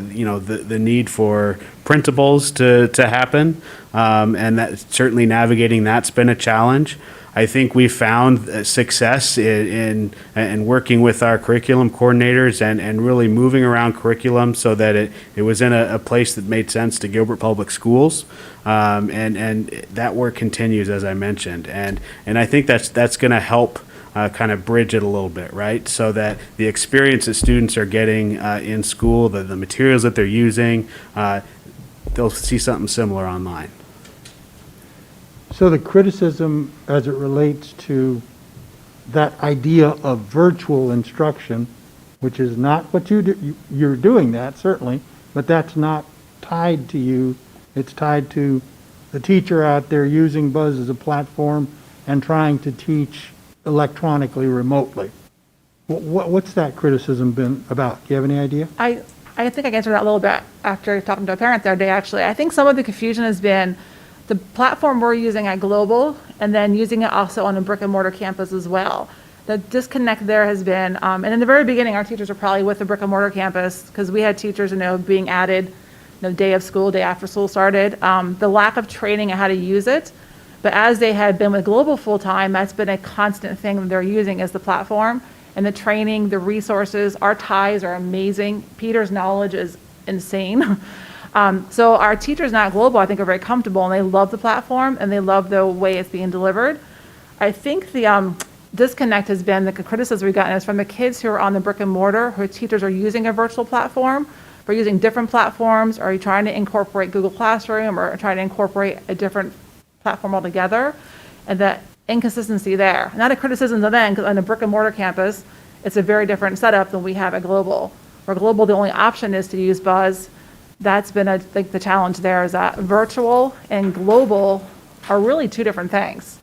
S19: need for printables to happen, and that certainly navigating that's been a challenge. I think we found success in working with our curriculum coordinators and really moving around curriculum so that it was in a place that made sense to Gilbert Public Schools, and that work continues, as I mentioned, and I think that's going to help kind of bridge it a little bit, right? So that the experience that students are getting in school, the materials that they're using, they'll see something similar online.
S7: So the criticism as it relates to that idea of virtual instruction, which is not what you're doing that, certainly, but that's not tied to you. It's tied to the teacher out there using Buzz as a platform and trying to teach electronically remotely. What's that criticism been about? Do you have any idea?
S12: I think I answered that a little bit after talking to a parent the other day, actually. I think some of the confusion has been the platform we're using at Global and then using it also on a brick and mortar campus as well. The disconnect there has been, and in the very beginning, our teachers were probably with the brick and mortar campus because we had teachers, being added, day of school, day after school started. The lack of training on how to use it. But as they had been with Global full time, that's been a constant thing that they're using as the platform. And the training, the resources, our ties are amazing. Peter's knowledge is insane. So our teachers now at Global, I think, are very comfortable and they love the platform and they love the way it's being delivered. I think the disconnect has been the criticism we've gotten is from the kids who are on the brick and mortar, who teachers are using a virtual platform, we're using different platforms, are you trying to incorporate Google Classroom or trying to incorporate a different platform altogether, and that inconsistency there. Not a criticism to them, because on a brick and mortar campus, it's a very different setup than we have at Global. Where Global, the only option is to use Buzz. That's been, I think, the challenge there is that virtual and global are really two different things.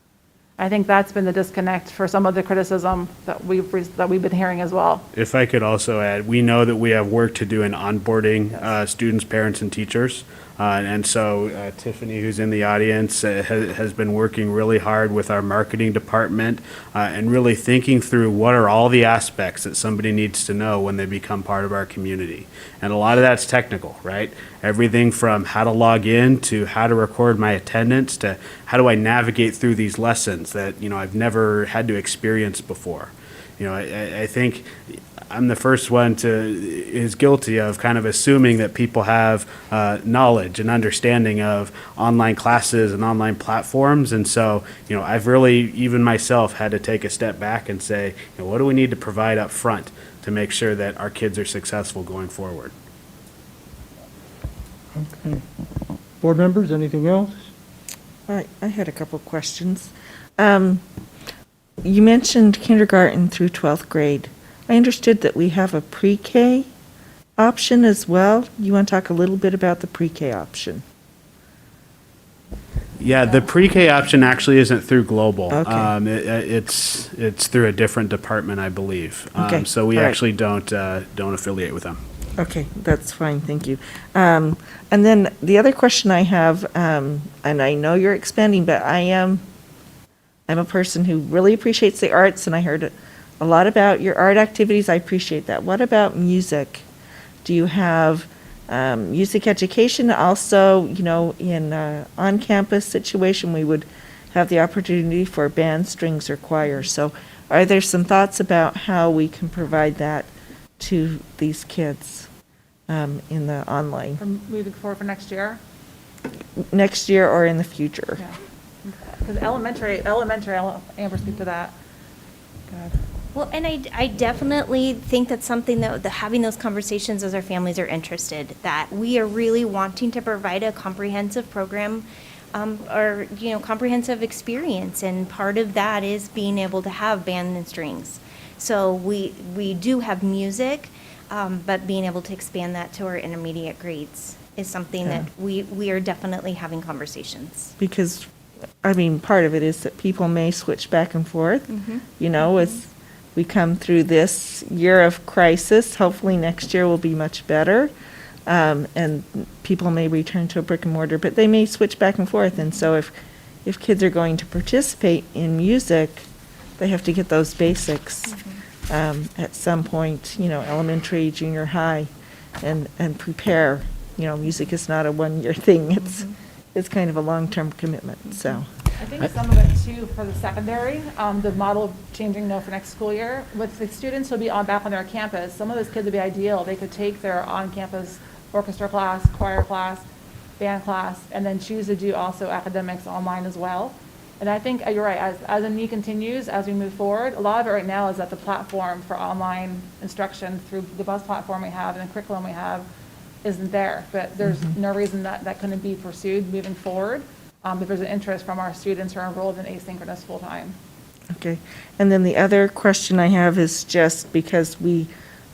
S12: I think that's been the disconnect for some of the criticism that we've been hearing as well.
S19: If I could also add, we know that we have work to do in onboarding students, parents, and teachers. And so Tiffany, who's in the audience, has been working really hard with our marketing department and really thinking through what are all the aspects that somebody needs to know when they become part of our community. And a lot of that's technical, right? Everything from how to log in to how to record my attendance to how do I navigate through these lessons that, I've never had to experience before. I think I'm the first one is guilty of kind of assuming that people have knowledge and understanding of online classes and online platforms. And so, I've really, even myself, had to take a step back and say, what do we need to provide up front to make sure that our kids are successful going forward?
S7: Okay. Board members, anything else?
S6: I had a couple questions. You mentioned kindergarten through 12th grade. I understood that we have a pre-K option as well. You want to talk a little bit about the pre-K option?
S19: Yeah, the pre-K option actually isn't through Global.
S6: Okay.
S19: It's through a different department, I believe.
S6: Okay.
S19: So we
S6: All right.
S19: actually don't affiliate with them.
S6: Okay, that's fine, thank you. And then the other question I have, and I know you're expanding, but I am I'm a person who really appreciates the arts, and I heard a lot about your art activities. I appreciate that. What about music? Do you have music education? Also, you know, in on-campus situation, we would have the opportunity for band, strings, or choir. So are there some thoughts about how we can provide that to these kids in the online?
S12: Moving forward for next year?
S6: Next year or in the future?
S12: Yeah. Because elementary, Amber, speak to that. Good.
S11: Well, and I definitely think that's something that having those conversations as our families are interested, that we are really wanting to provide a comprehensive program or, you know, comprehensive experience. And part of that is being able to have band and strings. So we do have music, but being able to expand that to our intermediate grades is something that we are definitely having conversations.
S6: Because, I mean, part of it is that people may switch back and forth, you know, as we come through this year of crisis. Hopefully next year will be much better, and people may return to a brick and mortar, but they may switch back and forth. And so if kids are going to participate in music, they have to get those basics at some point, you know, elementary, junior high, and prepare. You know, music is not a one-year thing. It's kind of a long-term commitment, so.
S12: I think some of it too for the secondary, the model of changing for next school year, with the students who'll be back on their campus, some of those kids would be ideal. They could take their on-campus orchestra class, choir class, band class, and then choose to do also academics online as well. And I think you're right, as the need continues, as we move forward, a lot of it right now is that the platform for online instruction through the bus platform we have and the curriculum we have isn't there. But there's no reason that couldn't be pursued moving forward. If there's an interest from our students who are enrolled in asynchronous full-time.
S6: Okay. And then the other question I have is just because we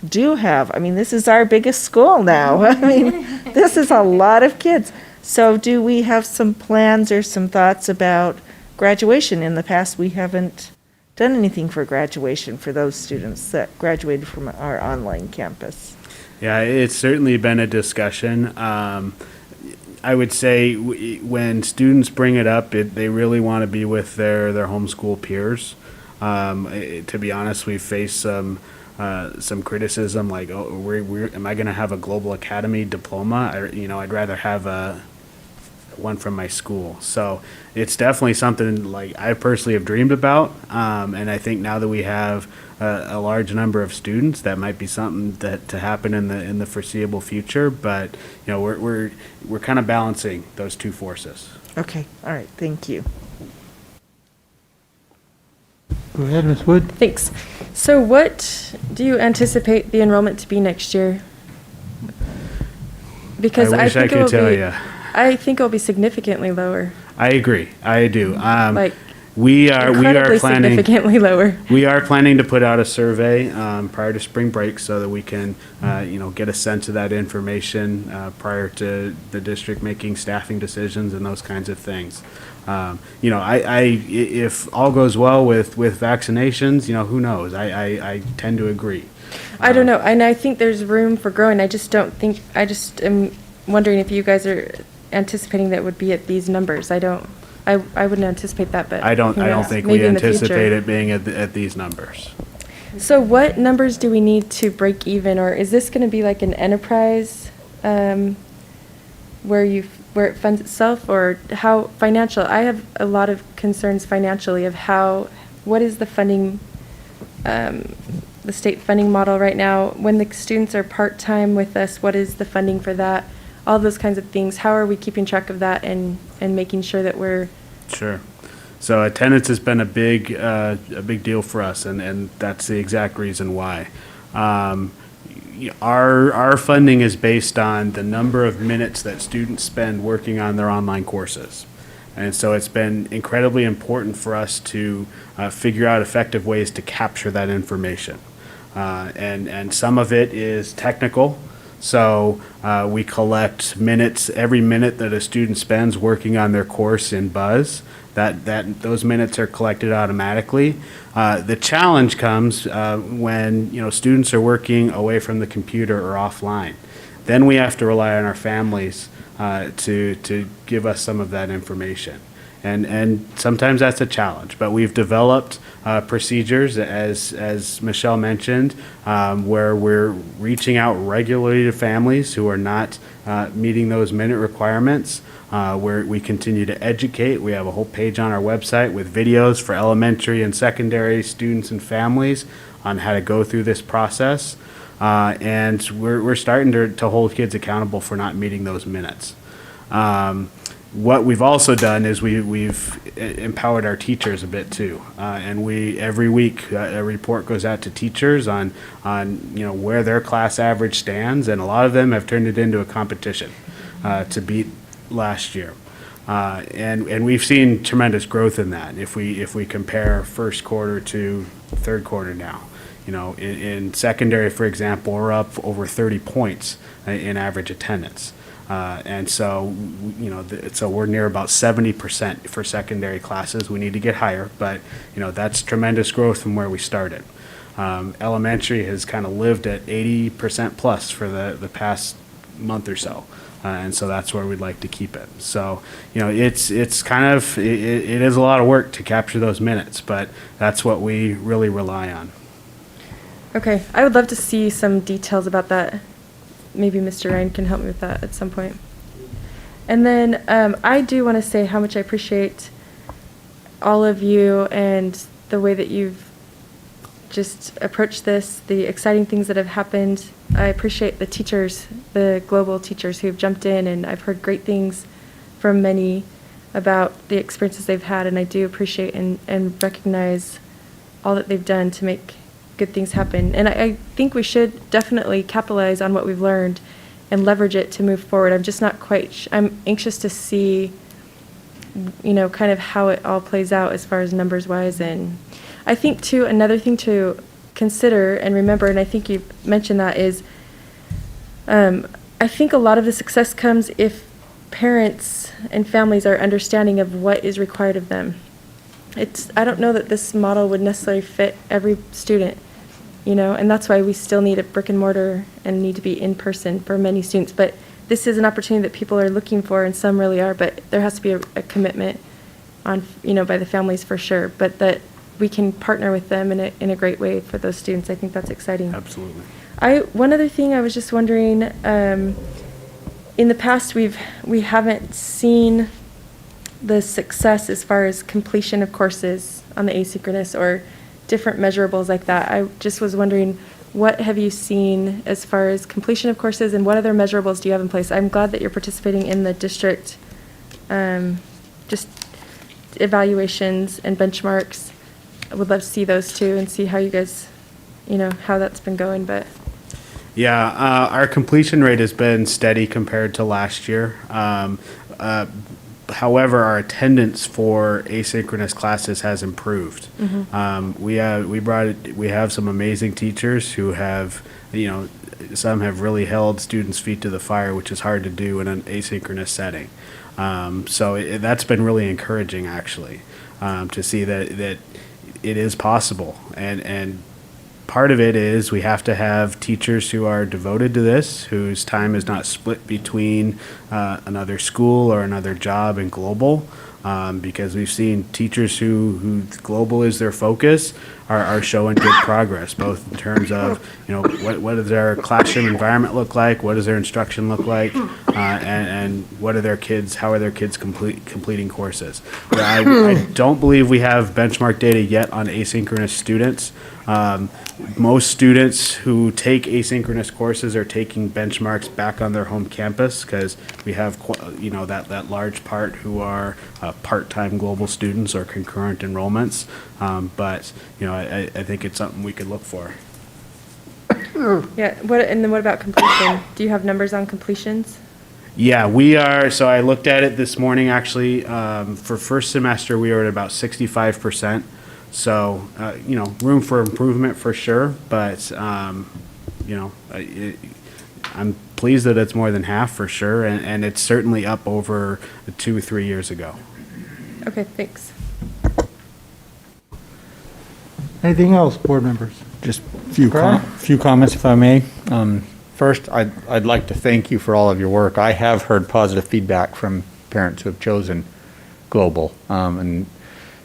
S6: do have, I mean, this is our biggest school now. I mean, this is a lot of kids. So do we have some plans or some thoughts about graduation? In the past, we haven't done anything for graduation for those students that graduated from our online campus.
S19: Yeah, it's certainly been a discussion. I would say when students bring it up, they really want to be with their homeschool peers. To be honest, we've faced some criticism like, oh, am I going to have a Global Academy diploma? I'd rather have one from my school. So it's definitely something like I personally have dreamed about, and I think now that we have a large number of students, that might be something that to happen in the foreseeable future. But we're kind of balancing those two forces.
S6: Okay, all right, thank you.
S7: Go ahead, Ms. Wood.
S2: Thanks. So what do you anticipate the enrollment to be next year? Because
S19: I wish I could tell you.
S2: I think it'll be significantly lower.
S19: I agree. I do.
S2: Like
S19: we are planning
S2: significantly lower.
S19: We are planning to put out a survey prior to spring break so that we can get a sense of that information prior to the district making staffing decisions and those kinds of things. If all goes well with vaccinations, who knows? I tend to agree.
S2: I don't know, and I think there's room for growing. I just am wondering if you guys are anticipating that would be at these numbers. I wouldn't anticipate that, but
S19: I don't think
S2: maybe
S19: we
S2: in the future.
S19: anticipate it being at these numbers.
S2: So what numbers do we need to break even, or is this going to be like an enterprise where it funds itself, or how financial? I have a lot of concerns financially of what is the funding, the state funding model right now. When the students are part-time with us, what is the funding for that? All those kinds of things. How are we keeping track of that and making sure that we're...
S19: Sure. So attendance has been a big deal for us, and that's the exact reason why. Our funding is based on the number of minutes that students spend working on their online courses. And so it's been incredibly important for us to figure out effective ways to capture that information. And some of it is technical. So we collect minutes, every minute that a student spends working on their course in Buzz. Those minutes are collected automatically. The challenge comes when students are working away from the computer or offline. Then we have to rely on our families to give us some of that information. And sometimes that's a challenge, but we've developed procedures, as Michelle mentioned, where we're reaching out regularly to families who are not meeting those minute requirements, where we continue to educate. We have a whole page on our website with videos for elementary and secondary students and families on how to go through this process. And we're starting to hold kids accountable for not meeting those minutes. What we've also done is we've empowered our teachers a bit too, and every week a report goes out to teachers on where their class average stands, and a lot of them have turned it into a competition to beat last year, and we've seen tremendous growth in that. If we compare first quarter to third quarter now, in secondary, for example, we're up over 30 points in average attendance. And so, so we're near about 70% for secondary classes. We need to get higher, but, that's tremendous growth from where we started. Elementary has kind of lived at 80% plus for the past month or so. And so that's where we'd like to keep it. So, it's kind of, it is a lot of work to capture those minutes, but that's what we really rely on.
S2: Okay, I would love to see some details about that. Maybe Mr. Ryan can help me with that at some point. And then I do want to say how much I appreciate all of you and the way that you've just approached this, the exciting things that have happened. I appreciate the teachers, the global teachers who have jumped in, and I've heard great things from many about the experiences they've had, and I do appreciate and recognize all that they've done to make good things happen. And I think we should definitely capitalize on what we've learned and leverage it to move forward. I'm just not quite, I'm anxious to see, kind of how it all plays out as far as numbers wise. And I think too, another thing to consider and remember, and I think you mentioned that, is I think a lot of the success comes if parents and families are understanding of what is required of them. I don't know that this model would necessarily fit every student, and that's why we still need a brick and mortar and need to be in person for many students. But this is an opportunity that people are looking for, and some really are, but there has to be a commitment on, by the families for sure, but that we can partner with them in a great way for those students. I think that's exciting.
S19: Absolutely.
S2: One other thing I was just wondering, in the past we haven't seen the success as far as completion of courses on the asynchronous or different measurables like that. I just was wondering, what have you seen as far as completion of courses, and what other measurables do you have in place? I'm glad that you're participating in the district just evaluations and benchmarks. I would love to see those too and see how you guys, how that's been going. But
S19: yeah, our completion rate has been steady compared to last year. However, our attendance for asynchronous classes has improved.
S2: Mm-hmm.
S19: We have some amazing teachers who have, some have really held students' feet to the fire, which is hard to do in an asynchronous setting. So that's been really encouraging, actually, to see that it is possible. And part of it is we have to have teachers who are devoted to this, whose time is not split between another school or another job and global, because we've seen teachers who global is their focus are showing good progress, both in terms of, what does their classroom environment look like, what does their instruction look like, and how are their kids completing courses. I don't believe we have benchmark data yet on asynchronous students. Most students who take asynchronous courses are taking benchmarks back on their home campus, because we have that large part who are part-time global students or concurrent enrollments. But I think it's something we could look for.
S2: yeah, and then what about completion? Do you have numbers on completions?
S19: Yeah, we are. So I looked at it this morning, actually. For first semester, we were at about 65%. So, room for improvement for sure, but, I'm pleased that it's more than half for sure, and it's certainly up over 2 or 3 years ago.
S2: Okay, thanks.
S7: Anything else, board members?
S5: Just a few comments, if I may. First, I'd like to thank you for all of your work. I have heard positive feedback from parents who have chosen global. And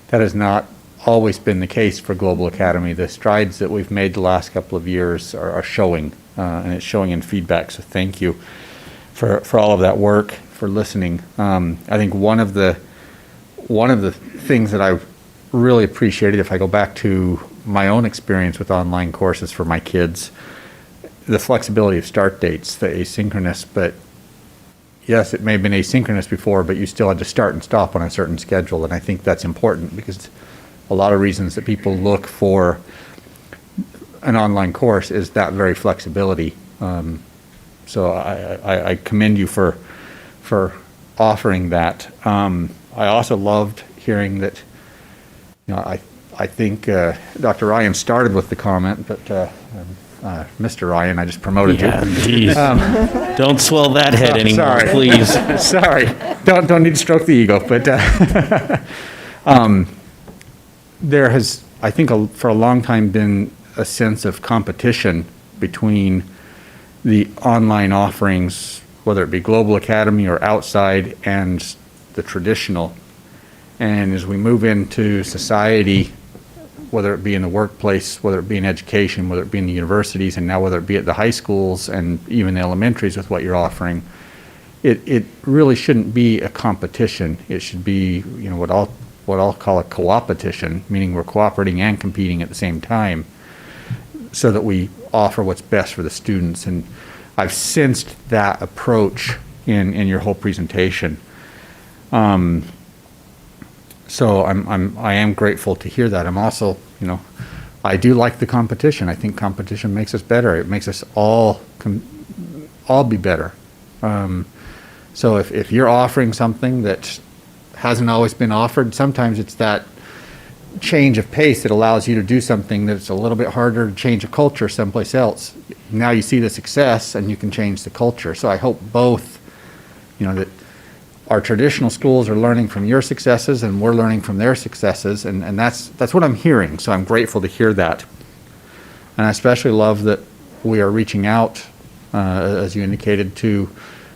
S5: that has not always been the case for Global Academy. The strides that we've made the last couple of years are showing, and it's showing in feedback. So thank you for all of that work, for listening. I think one of the things that I really appreciated, if I go back to my own experience with online courses for my kids, the flexibility of start dates, the asynchronous, but yes, it may have been asynchronous before, but you still had to start and stop on a certain schedule. And I think that's important because a lot of reasons that people look for an online course is that very flexibility. So I commend you for offering that. I also loved hearing that, I think Dr. Ryan started with the comment, but Mr. Ryan, I just promoted you.
S8: Geez. Don't swell that head anymore,
S5: sorry.
S8: please.
S5: Sorry, don't need to stroke the ego, but there has, I think, for a long time been a sense of competition between the online offerings, whether it be Global Academy or outside, and the traditional. And as we move into society, whether it be in the workplace, whether it be in education, whether it be in the universities, and now whether it be at the high schools and even the elementaries with what you're offering, it really shouldn't be a competition. It should be, what I'll call a co-opetition, meaning we're cooperating and competing at the same time, so that we offer what's best for the students. And I've sensed that approach in your whole presentation. So I am grateful to hear that. I'm also, I do like the competition. I think competition makes us better. It makes us all be better. So if you're offering something that hasn't always been offered, sometimes it's that change of pace that allows you to do something that's a little bit harder to change a culture someplace else. Now you see the success and you can change the culture. So I hope both, that our traditional schools are learning from your successes and we're learning from their successes, and that's what I'm hearing. So I'm grateful to hear that. And I especially love that we are reaching out, as you indicated, to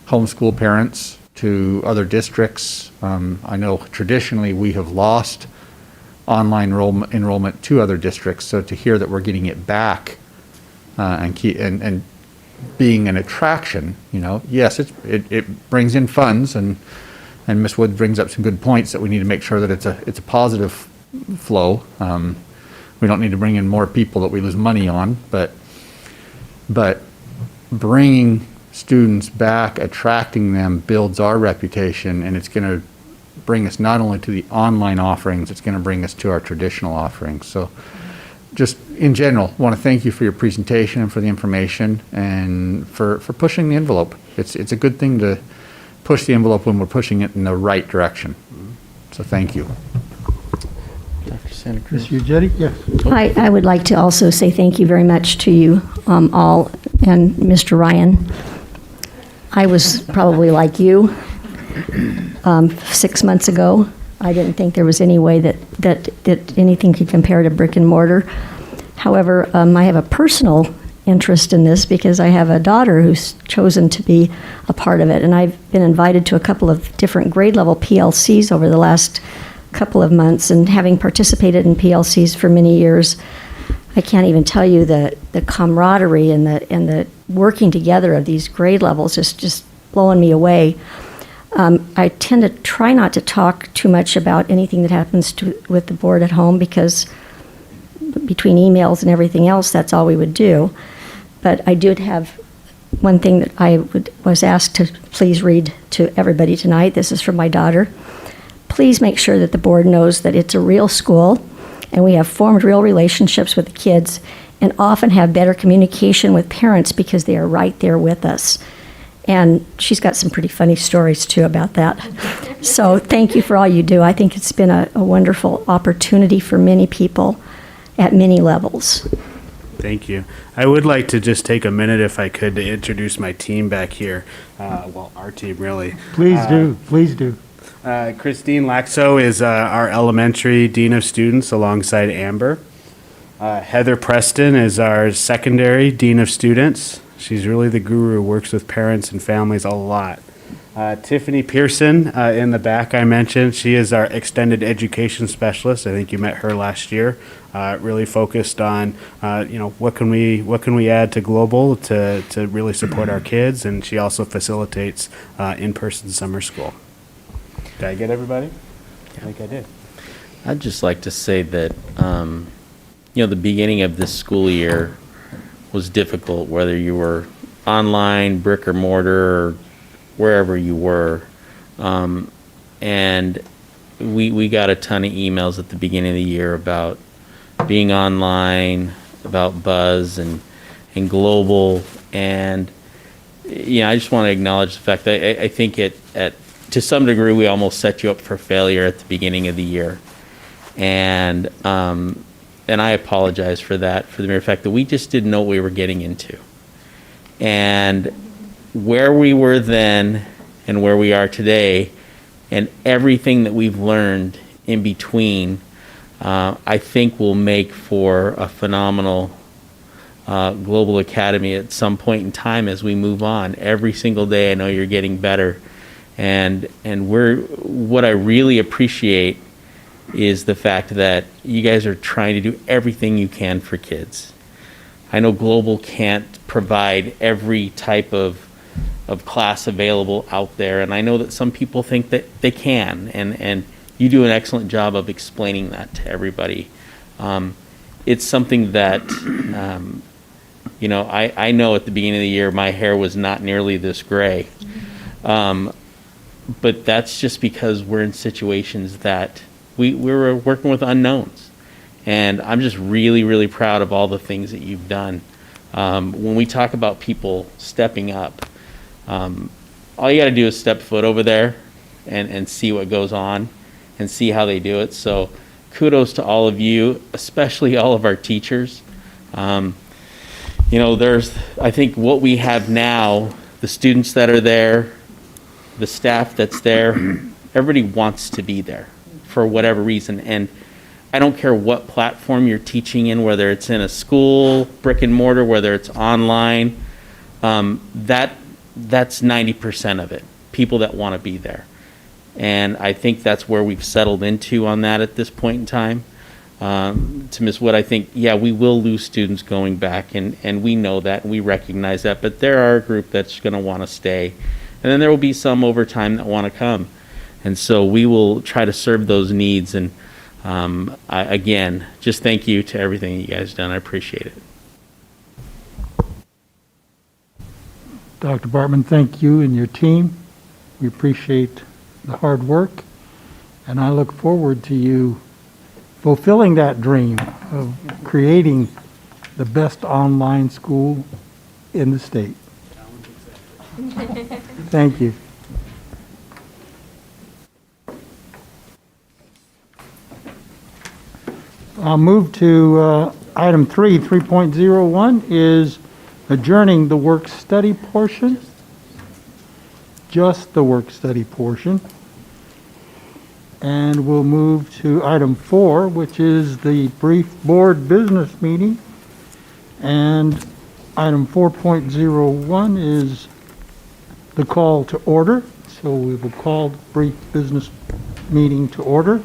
S5: homeschool parents, to other districts. I know traditionally we have lost online enrollment to other districts, so to hear that we're getting it back and being an attraction, yes, it brings in funds, and Ms. Wood brings up some good points that we need to make sure that it's a positive flow. We don't need to bring in more people that we lose money on, but bringing students back, attracting them, builds our reputation, and it's going to bring us not only to the online offerings, it's going to bring us to our traditional offerings. So just in general, want to thank you for your presentation and for the information and for pushing the envelope. It's a good thing to push the envelope when we're pushing it in the right direction. So thank you. Dr. Santa Cruz.
S7: Ms. Uggetti? Yes.
S3: I would like to also say thank you very much to you all and Mr. Ryan. I was probably like you 6 months ago. I didn't think there was any way that anything could compare to brick and mortar. However, I have a personal interest in this because I have a daughter who's chosen to be a part of it, and I've been invited to a couple of different grade level PLCs over the last couple of months, and having participated in PLCs for many years, I can't even tell you the camaraderie and the working together of these grade levels is just blowing me away. I tend to try not to talk too much about anything that happens with the board at home, because between emails and everything else, that's all we would do. But I did have one thing that I was asked to please read to everybody tonight. This is from my daughter. Please make sure that the board knows that it's a real school, and we have formed real relationships with the kids, and often have better communication with parents because they are right there with us. And she's got some pretty funny stories, too, about that. So thank you for all you do. I think it's been a wonderful opportunity for many people at many levels.
S19: Thank you. I would like to just take a minute, if I could, to introduce my team back here. Well, our team, really.
S7: Please do. Please do.
S19: Christine Laxo is our elementary dean of students alongside Amber. Heather Preston is our secondary dean of students. She's really the guru, works with parents and families a lot. Tiffany Pearson in the back I mentioned, she is our extended education specialist. I think you met her last year. Really focused on, what can we add to Global to really support our kids, and she also facilitates in-person summer school. Did I get everybody? I think I did.
S8: I'd just like to say that, the beginning of this school year was difficult, whether you were online, brick or mortar, or wherever you were. And we got a ton of emails at the beginning of the year about being online, about Buzz and Global. And, I just want to acknowledge the fact that I think to some degree, we almost set you up for failure at the beginning of the year. And I apologize for that, for the mere fact that we just didn't know what we were getting into. And where we were then and where we are today, and everything that we've learned in between, I think will make for a phenomenal Global Academy at some point in time as we move on. Every single day, I know you're getting better. And what I really appreciate is the fact that you guys are trying to do everything you can for kids. I know Global can't provide every type of class available out there, and I know that some people think that they can, and you do an excellent job of explaining that to everybody. It's something that, I know at the beginning of the year my hair was not nearly this gray, but that's just because we're in situations that we were working with unknowns. And I'm just really, really proud of all the things that you've done. When we talk about people stepping up, all you got to do is step foot over there and see what goes on and see how they do it. So kudos to all of you, especially all of our teachers. I think what we have now, the students that are there, the staff that's there, everybody wants to be there for whatever reason. And I don't care what platform you're teaching in, whether it's in a school, brick and mortar, whether it's online, that's 90% of it, people that want to be there. And I think that's where we've settled into on that at this point in time. To Ms. Wood, I think, we will lose students going back, and we know that, and we recognize that, but there are a group that's going to want to stay. And then there will be some over time that want to come. And so we will try to serve those needs. And again, just thank you to everything you guys have done. I appreciate it.
S7: Dr. Bartman, thank you and your team. We appreciate the hard work, and I look forward to you fulfilling that dream of creating the best online school in the state. Thank you. I'll move to item 3.01 is adjourning the work study portion. Just the work study portion. And we'll move to item 4, which is the brief board business meeting. And item 4.01 is the call to order. So we will call the brief business meeting to order.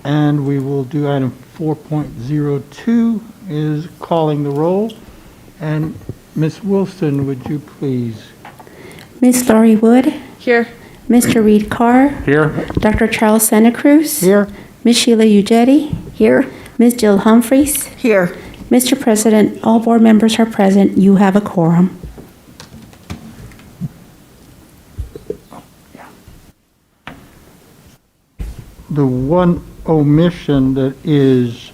S7: And we will do item 4.02 is calling the roll. And Ms. Wilson, would you please?
S20: Ms. Laurie Wood.
S2: Here.
S20: Mr. Reed Carr.
S5: Here.
S20: Dr. Charles Santa Cruz.
S7: Here.
S20: Ms. Sheila Ujedi.
S3: Here.
S20: Ms. Jill Humphreys.
S6: Here.
S20: Mr. President, all board members are present. You have a quorum.
S7: The one omission that is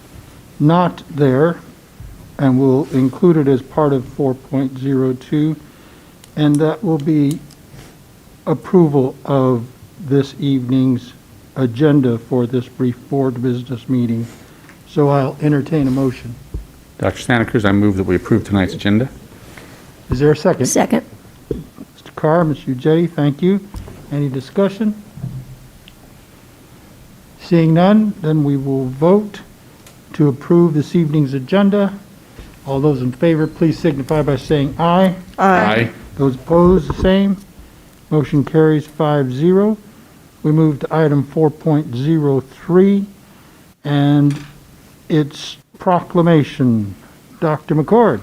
S7: not there, and we'll include it as part of 4.02, and that will be approval of this evening's agenda for this brief board business meeting. So I'll entertain a motion.
S5: Dr. Santa Cruz, I move that we approve tonight's agenda.
S7: Is there a second?
S3: Second.
S7: Mr. Carr, Ms. Ujedi, thank you. Any discussion? Seeing none, then we will vote to approve this evening's agenda. All those in favor, please signify by saying aye.
S5: Aye.
S7: Those opposed, the same. Motion carries 5-0. We move to item 4.03, and it's proclamation. Dr. McCord.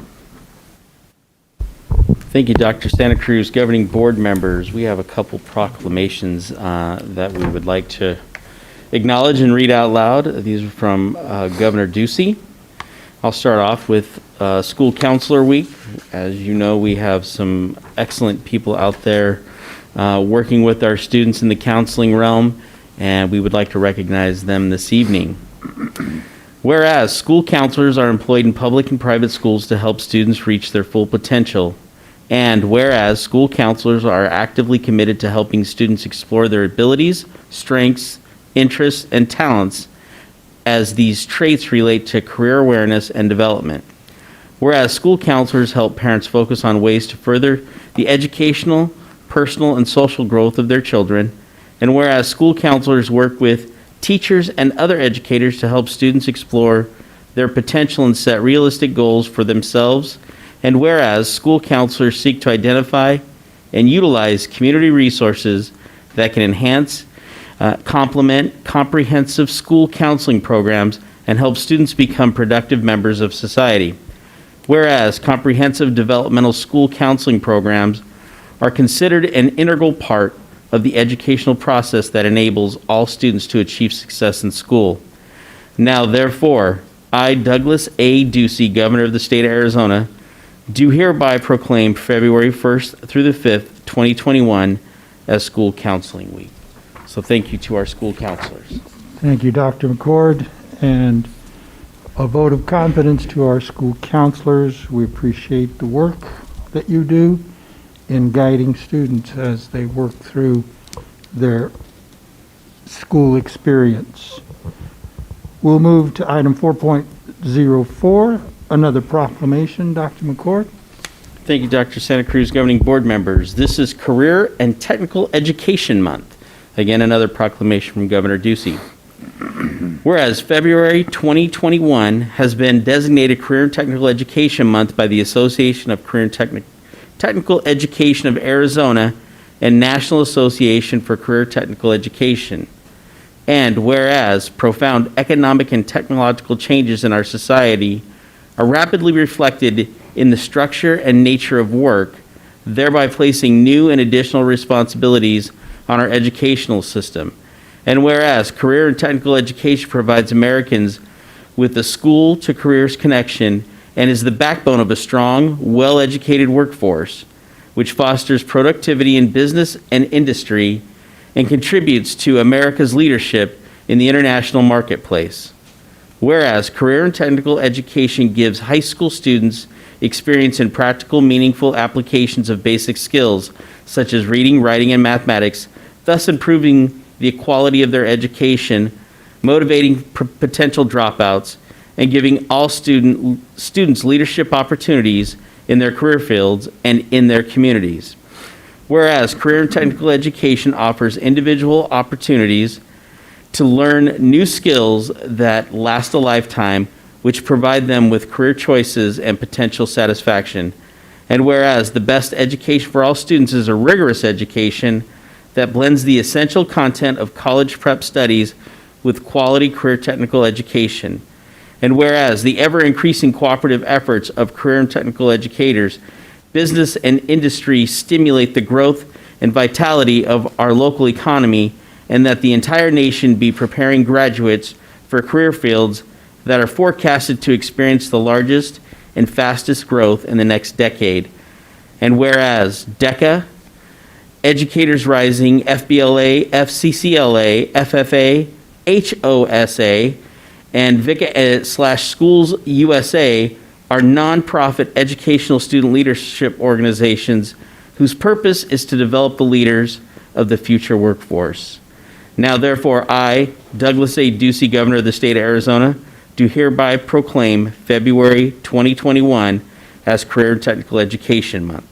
S8: Thank you, Dr. Santa Cruz. Governing board members, we have a couple proclamations that we would like to acknowledge and read out loud. These are from Governor Ducey. I'll start off with School Counselor Week. As you know, we have some excellent people out there working with our students in the counseling realm, and we would like to recognize them this evening. Whereas school counselors are employed in public and private schools to help students reach their full potential, and whereas school counselors are actively committed to helping students explore their abilities, strengths, interests, and talents as these traits relate to career awareness and development. Whereas school counselors help parents focus on ways to further the educational, personal, and social growth of their children, and whereas school counselors work with teachers and other educators to help students explore their potential and set realistic goals for themselves, and whereas school counselors seek to identify and utilize community resources that can enhance, complement comprehensive school counseling programs and help students become productive members of society. Whereas comprehensive developmental school counseling programs are considered an integral part of the educational process that enables all students to achieve success in school. Now, therefore, I, Douglas A. Ducey, Governor of the State of Arizona, do hereby proclaim February 1st through the 5th, 2021 as School Counseling Week. So thank you to our school counselors.
S7: Thank you, Dr. McCord, and a vote of confidence to our school counselors. We appreciate the work that you do in guiding students as they work through their school experience. We'll move to item 4.04, another proclamation. Dr. McCord.
S8: Thank you, Dr. Santa Cruz. Governing board members, this is Career and Technical Education Month. Again, another proclamation from Governor Ducey. Whereas February 2021 has been designated Career and Technical Education Month by the Association of Career and Technical Education of Arizona and National Association for Career Technical Education. And whereas profound economic and technological changes in our society are rapidly reflected in the structure and nature of work, thereby placing new and additional responsibilities on our educational system. And whereas career and technical education provides Americans with a school to careers connection and is the backbone of a strong, well-educated workforce, which fosters productivity in business and industry and contributes to America's leadership in the international marketplace. Whereas career and technical education gives high school students experience in practical, meaningful applications of basic skills such as reading, writing, and mathematics, thus improving the quality of their education, motivating potential dropouts, and giving all students leadership opportunities in their career fields and in their communities. Whereas career and technical education offers individual opportunities to learn new skills that last a lifetime, which provide them with career choices and potential satisfaction. And whereas the best education for all students is a rigorous education that blends the essential content of college prep studies with quality career technical education. And whereas the ever-increasing cooperative efforts of career and technical educators, business and industry stimulate the growth and vitality of our local economy, and that the entire nation be preparing graduates for career fields that are forecasted to experience the largest and fastest growth in the next decade. And whereas DECA, Educators Rising, FBLA, FCCLA, FFA, HOSA, and VICA/Schools USA are nonprofit educational student leadership organizations whose purpose is to develop the leaders of the future workforce. Now, therefore, I, Douglas A. Ducey, Governor of the State of Arizona, do hereby proclaim February 2021 as Career and Technical Education Month.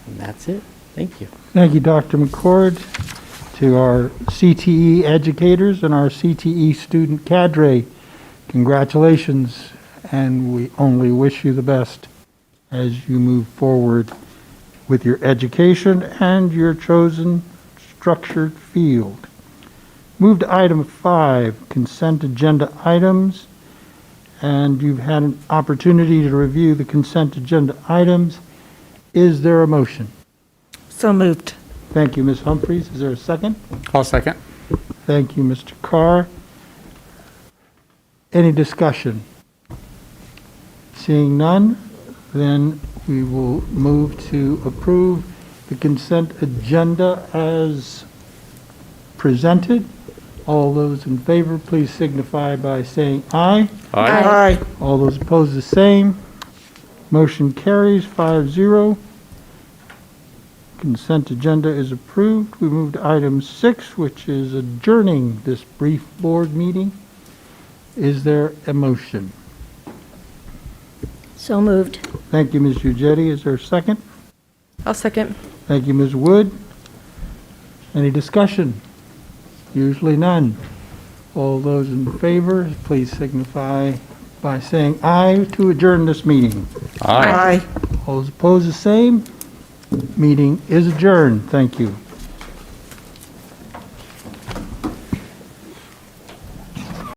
S8: And that's it. Thank you.
S7: Thank you, Dr. McCord. To our CTE educators and our CTE student cadre, congratulations, and we only wish you the best as you move forward with your education and your chosen structured field. Move to item 5, consent agenda items. And you've had an opportunity to review the consent agenda items. Is there a motion?
S6: So moved.
S7: Thank you, Ms. Humphries. Is there a second?
S5: I'll second.
S7: Thank you, Mr. Carr. Any discussion? Seeing none, then we will move to approve the consent agenda as presented. All those in favor, please signify by saying aye.
S6: Aye.
S7: All those opposed, the same. Motion carries 5-0. Consent agenda is approved. We move to item 6, which is adjourning this brief board meeting. Is there a motion?
S3: So moved.
S7: Thank you, Ms. Ujetti. Is there a second?
S2: I'll second.
S7: Thank you, Ms. Wood. Any discussion? Usually none. All those in favor, please signify by saying aye to adjourn this meeting.
S6: Aye.
S7: All those opposed, the same. Meeting is adjourned. Thank you.